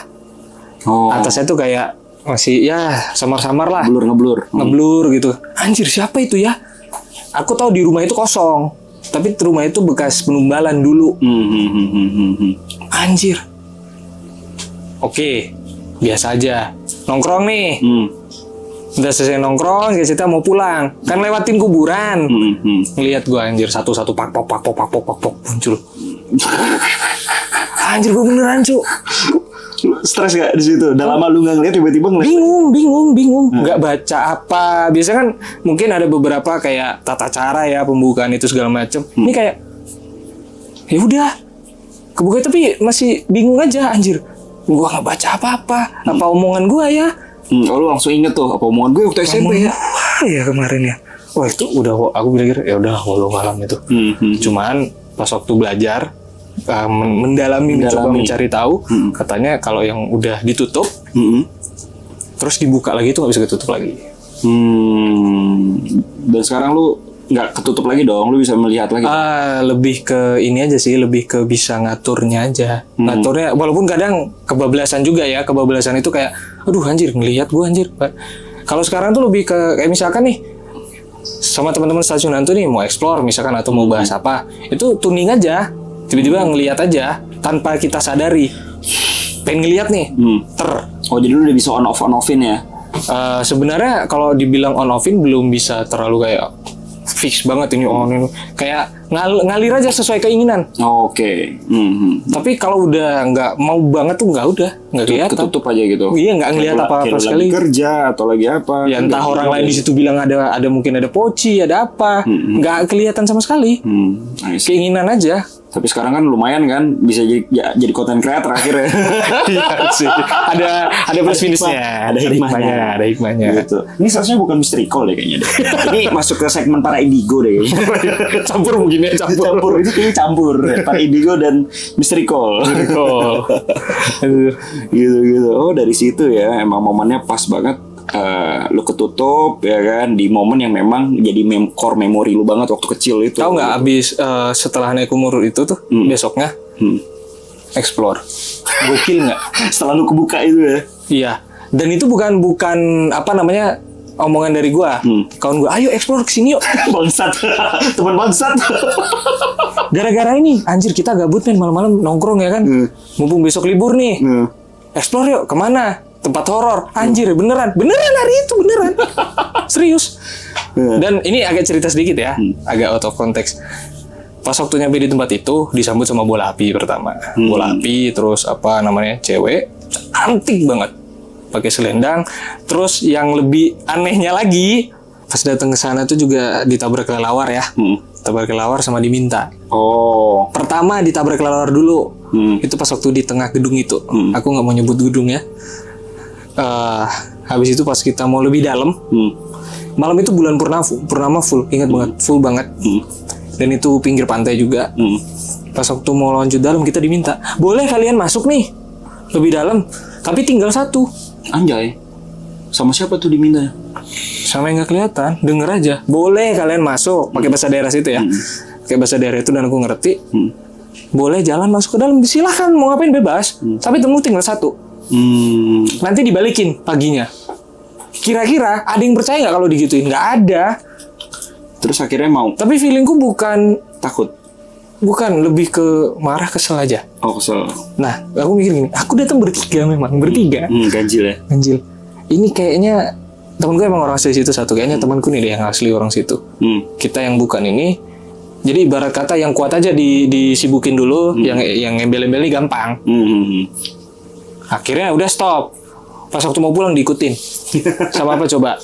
[SPEAKER 1] Atasnya tuh kayak masih ya samar-samar lah, ngeblur gitu. Anjir, siapa itu ya? Aku tahu di rumah itu kosong, tapi rumah itu bekas penumbalan dulu. Anjir. Oke, biasa aja. Nongkrong nih. Udah selesai nongkrong, kita mau pulang. Kan lewatin kuburan. Ngeliat gue anjir, satu-satu pak muncul. Anjir gue beneran cu.
[SPEAKER 2] Stres gak di situ? Udah lama lu nggak ngeliat tiba-tiba ngeliat.
[SPEAKER 1] Bingung. Nggak baca apa. Biasanya kan mungkin ada beberapa kayak tata cara ya pembukaan itu segala macem. Ini kayak ya udah kebuka tapi masih bingung aja anjir. Gua nggak baca apa-apa. Apa omongan gua ya?
[SPEAKER 2] Oh, lu langsung inget tuh apa omongan gue waktu SMP ya?
[SPEAKER 1] Wah ya kemarin ya. Wah itu udah aku bilang ya udah walau alam itu. Cuman pas waktu belajar mendalami mencoba mencari tahu katanya kalau yang udah ditutup terus dibuka lagi itu nggak bisa ketutup lagi.
[SPEAKER 2] Dan sekarang lu nggak ketutup lagi dong, lu bisa melihat lagi.
[SPEAKER 1] Lebih ke ini aja sih, lebih ke bisa ngaturnya aja. Ngaturnya walaupun kadang kebablasan juga ya. Kebablasan itu kayak aduh anjir ngelihat gua anjir. Kalau sekarang tuh lebih ke kayak misalkan nih sama teman-teman stasiunan tuh nih mau explore misalkan atau mau bahas apa, itu tuning aja. Tiba-tiba ngelihat aja tanpa kita sadari. Pengen ngelihat nih.
[SPEAKER 2] Oh jadi lu udah bisa on offin ya?
[SPEAKER 1] Sebenarnya kalau dibilang on offin belum bisa terlalu kayak fix banget ini on ini. Kayak ngalir aja sesuai keinginan.
[SPEAKER 2] Oke.
[SPEAKER 1] Tapi kalau udah nggak mau banget tuh nggak kelihatan.
[SPEAKER 2] Ketutup aja gitu.
[SPEAKER 1] Iya nggak ngelihat apa-apa sekali.
[SPEAKER 2] Lagi kerja atau lagi apa?
[SPEAKER 1] Ya entah orang lain di situ bilang ada mungkin ada poci ada apa. Nggak kelihatan sama sekali. Keinginan aja.
[SPEAKER 2] Tapi sekarang kan lumayan kan bisa jadi content creator akhirnya.
[SPEAKER 1] Iya sih. Ada plus minusnya. Ada hikmahnya.
[SPEAKER 2] Gitu. Ini seharusnya bukan mystery call deh kayaknya deh. Ini masuk ke segmen para indigo deh.
[SPEAKER 1] Campur mungkin ya
[SPEAKER 2] campur. Itu kayaknya campur. Para indigo dan mystery call. Gitu. Oh dari situ ya emang momennya pas banget. Lu ketutup ya kan di momen yang memang jadi core memory lu banget waktu kecil itu.
[SPEAKER 1] Tahu nggak abis setelah naik umur itu tuh besoknya explore. Gokil nggak?
[SPEAKER 2] Setelah lu kebuka itu ya.
[SPEAKER 1] Iya. Dan itu bukan apa namanya omongan dari gua. Kawan gua, ayo explore kesini yuk.
[SPEAKER 2] Bangsat. Teman bangsat.
[SPEAKER 1] Gara-gara ini anjir kita gabut men malam-malam nongkrong ya kan. Mumpung besok libur nih. Explore yuk kemana? Tempat horor, anjir beneran hari itu beneran, serius. Dan ini agak cerita sedikit ya, agak out of context. Pas waktu nyampe di tempat itu disambut sama bola api pertama, bola api, terus apa namanya cewek, cantik banget, pakai selendang. Terus yang lebih anehnya lagi, pas datang ke sana tuh juga ditabrak kelelawar ya, tabrak kelelawar sama diminta.
[SPEAKER 2] Oh,
[SPEAKER 1] pertama ditabrak kelelawar dulu, itu pas waktu di tengah gedung itu, aku nggak mau nyebut gedung ya. Habis itu pas kita mau lebih dalam, malam itu bulan purnama full, ingat banget, full banget. Dan itu pinggir pantai juga. Pas waktu mau lanjut dalam kita diminta, boleh kalian masuk nih lebih dalam, tapi tinggal satu.
[SPEAKER 2] Anjay, sama siapa tuh diminta?
[SPEAKER 1] Sama yang nggak kelihatan, denger aja. Boleh kalian masuk, pakai bahasa daerah situ ya, pakai bahasa daerah itu dan aku ngerti. Boleh jalan masuk ke dalam, silahkan mau ngapain bebas. Tapi temu tinggal satu. Nanti dibalikin paginya. Kira-kira ada yang percaya nggak kalau digituin? Nggak ada.
[SPEAKER 2] Terus akhirnya mau.
[SPEAKER 1] Tapi feelingku bukan
[SPEAKER 2] takut.
[SPEAKER 1] Bukan, lebih ke marah, kesel aja.
[SPEAKER 2] Oh kesel.
[SPEAKER 1] Nah, aku mikir gini, aku datang bertiga memang, bertiga.
[SPEAKER 2] Ganjil ya.
[SPEAKER 1] Ganjil. Ini kayaknya temen gue emang orang asli situ satu. Kayaknya temanku nih deh yang asli orang situ. Kita yang bukan ini. Jadi ibarat kata yang kuat aja disibukin dulu, yang embel-embel ini gampang. Akhirnya udah stop. Pas waktu mau pulang diikutin. Sama apa coba?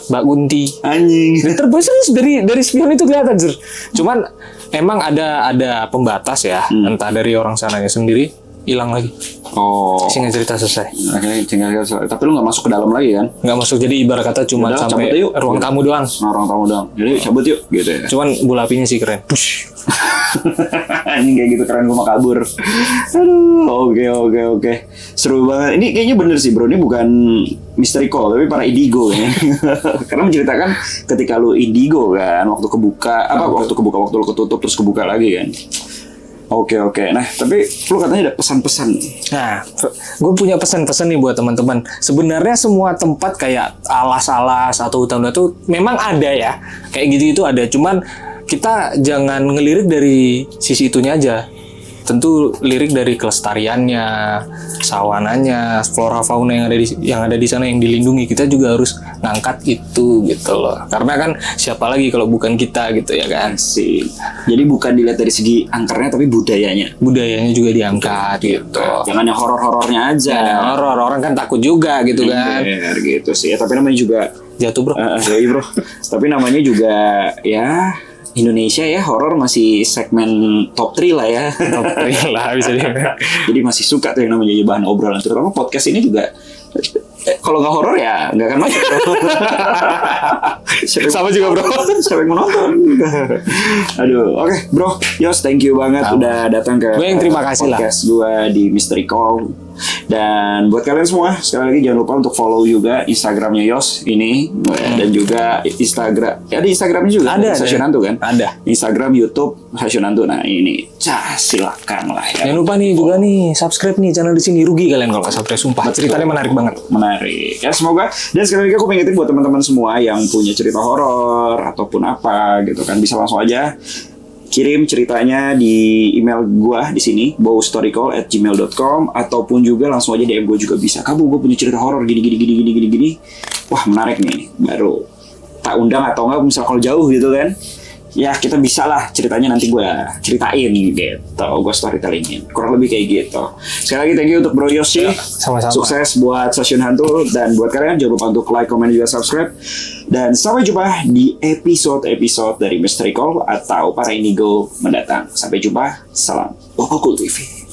[SPEAKER 1] Mbak Gunti.
[SPEAKER 2] Anjing.
[SPEAKER 1] Terus dari spion itu kelihatan, Sir. Cuman emang ada pembatas ya. Entah dari orang sananya sendiri hilang lagi.
[SPEAKER 2] Oh.
[SPEAKER 1] Singkat cerita selesai.
[SPEAKER 2] Akhirnya tinggal selesai. Tapi lu nggak masuk ke dalam lagi kan?
[SPEAKER 1] Nggak masuk. Jadi ibarat kata cuma
[SPEAKER 2] udah,
[SPEAKER 1] sampai ruang tamu doang.
[SPEAKER 2] Ruang tamu doang. Jadi cabut yuk gitu ya.
[SPEAKER 1] Cuman bola apinya sih keren. Push.
[SPEAKER 2] Anjing kayak gitu keren, gue mau kabur. Aduh, oke. Seru banget. Ini kayaknya bener sih bro, ini bukan mystery call tapi para indigo ya. Karena menceritakan ketika lu indigo kan, waktu lu ketutup terus kebuka lagi kan. Oke. Nah, tapi lu katanya ada pesan-pesan.
[SPEAKER 1] Nah, gue punya pesan-pesan nih buat teman-teman. Sebenarnya semua tempat kayak alas-alas atau hutan itu memang ada ya. Kayak gitu itu ada. Cuman kita jangan ngelirik dari sisi itunya aja. tentu lirik dari kelestariannya, sawananya, flora fauna yang ada di sana yang dilindungi. Kita juga harus ngangkat itu gitu loh. Karena kan siapa lagi kalau bukan kita gitu ya kan.
[SPEAKER 2] Sih. Jadi bukan dilihat dari segi angkernya tapi budayanya.
[SPEAKER 1] Budayanya juga diangkat gitu.
[SPEAKER 2] Jangan yang horor-horornya aja.
[SPEAKER 1] Horor, orang kan takut juga gitu kan.
[SPEAKER 2] Bener, gitu sih. Tapi namanya juga
[SPEAKER 1] Jatuh bro.
[SPEAKER 2] iya bro. Tapi namanya juga ya Indonesia ya, horor masih segmen top 3 lah ya.
[SPEAKER 1] Top 3 lah bisa dibilang.
[SPEAKER 2] Jadi masih suka tuh yang namanya jadi bahan obrolan. Terutama podcast ini juga kalau nggak horor ya nggak akan masuk.
[SPEAKER 1] Sama juga bro.
[SPEAKER 2] Siapa yang mau nonton? Aduh, oke bro, Yos, thank you banget udah datang ke
[SPEAKER 1] Gue yang terima kasih lah.
[SPEAKER 2] podcast gue di Mystery Call. Dan buat kalian semua, sekali lagi jangan lupa untuk follow juga Instagramnya Yos ini dan juga Instagram. Ya, ada Instagramnya juga.
[SPEAKER 1] Ada.
[SPEAKER 2] Stasiun Hantu kan?
[SPEAKER 1] Ada.
[SPEAKER 2] Instagram, YouTube Stasiun Hantu. Nah ini, silakan lah ya.
[SPEAKER 1] Jangan lupa nih juga nih subscribe nih channel di sini. Rugi kalian kalau nggak subscribe, sumpah. Ceritanya menarik banget.
[SPEAKER 2] Menarik ya, semoga. Dan sekali lagi aku pengen buat teman-teman semua yang punya cerita horor ataupun apa gitu kan, bisa langsung aja kirim ceritanya di email gua di sini bowstorycall@gmail.com ataupun juga langsung aja DM gua juga bisa. Kamu gua punya cerita horor gini. Wah menarik nih, baru tak undang atau enggak misal kalau jauh gitu kan. Ya kita bisa lah ceritanya nanti gue ceritain gitu, gue storytellingin kurang lebih kayak gitu. Sekali lagi thank you untuk Bro Yosi,
[SPEAKER 1] sama-sama.
[SPEAKER 2] Sukses buat Stasiun Hantu, dan buat kalian jangan lupa untuk like, comment, juga subscribe. Dan sampai jumpa di episode dari Mystery Call atau Para Indigo mendatang. Sampai jumpa, salam Okul TV.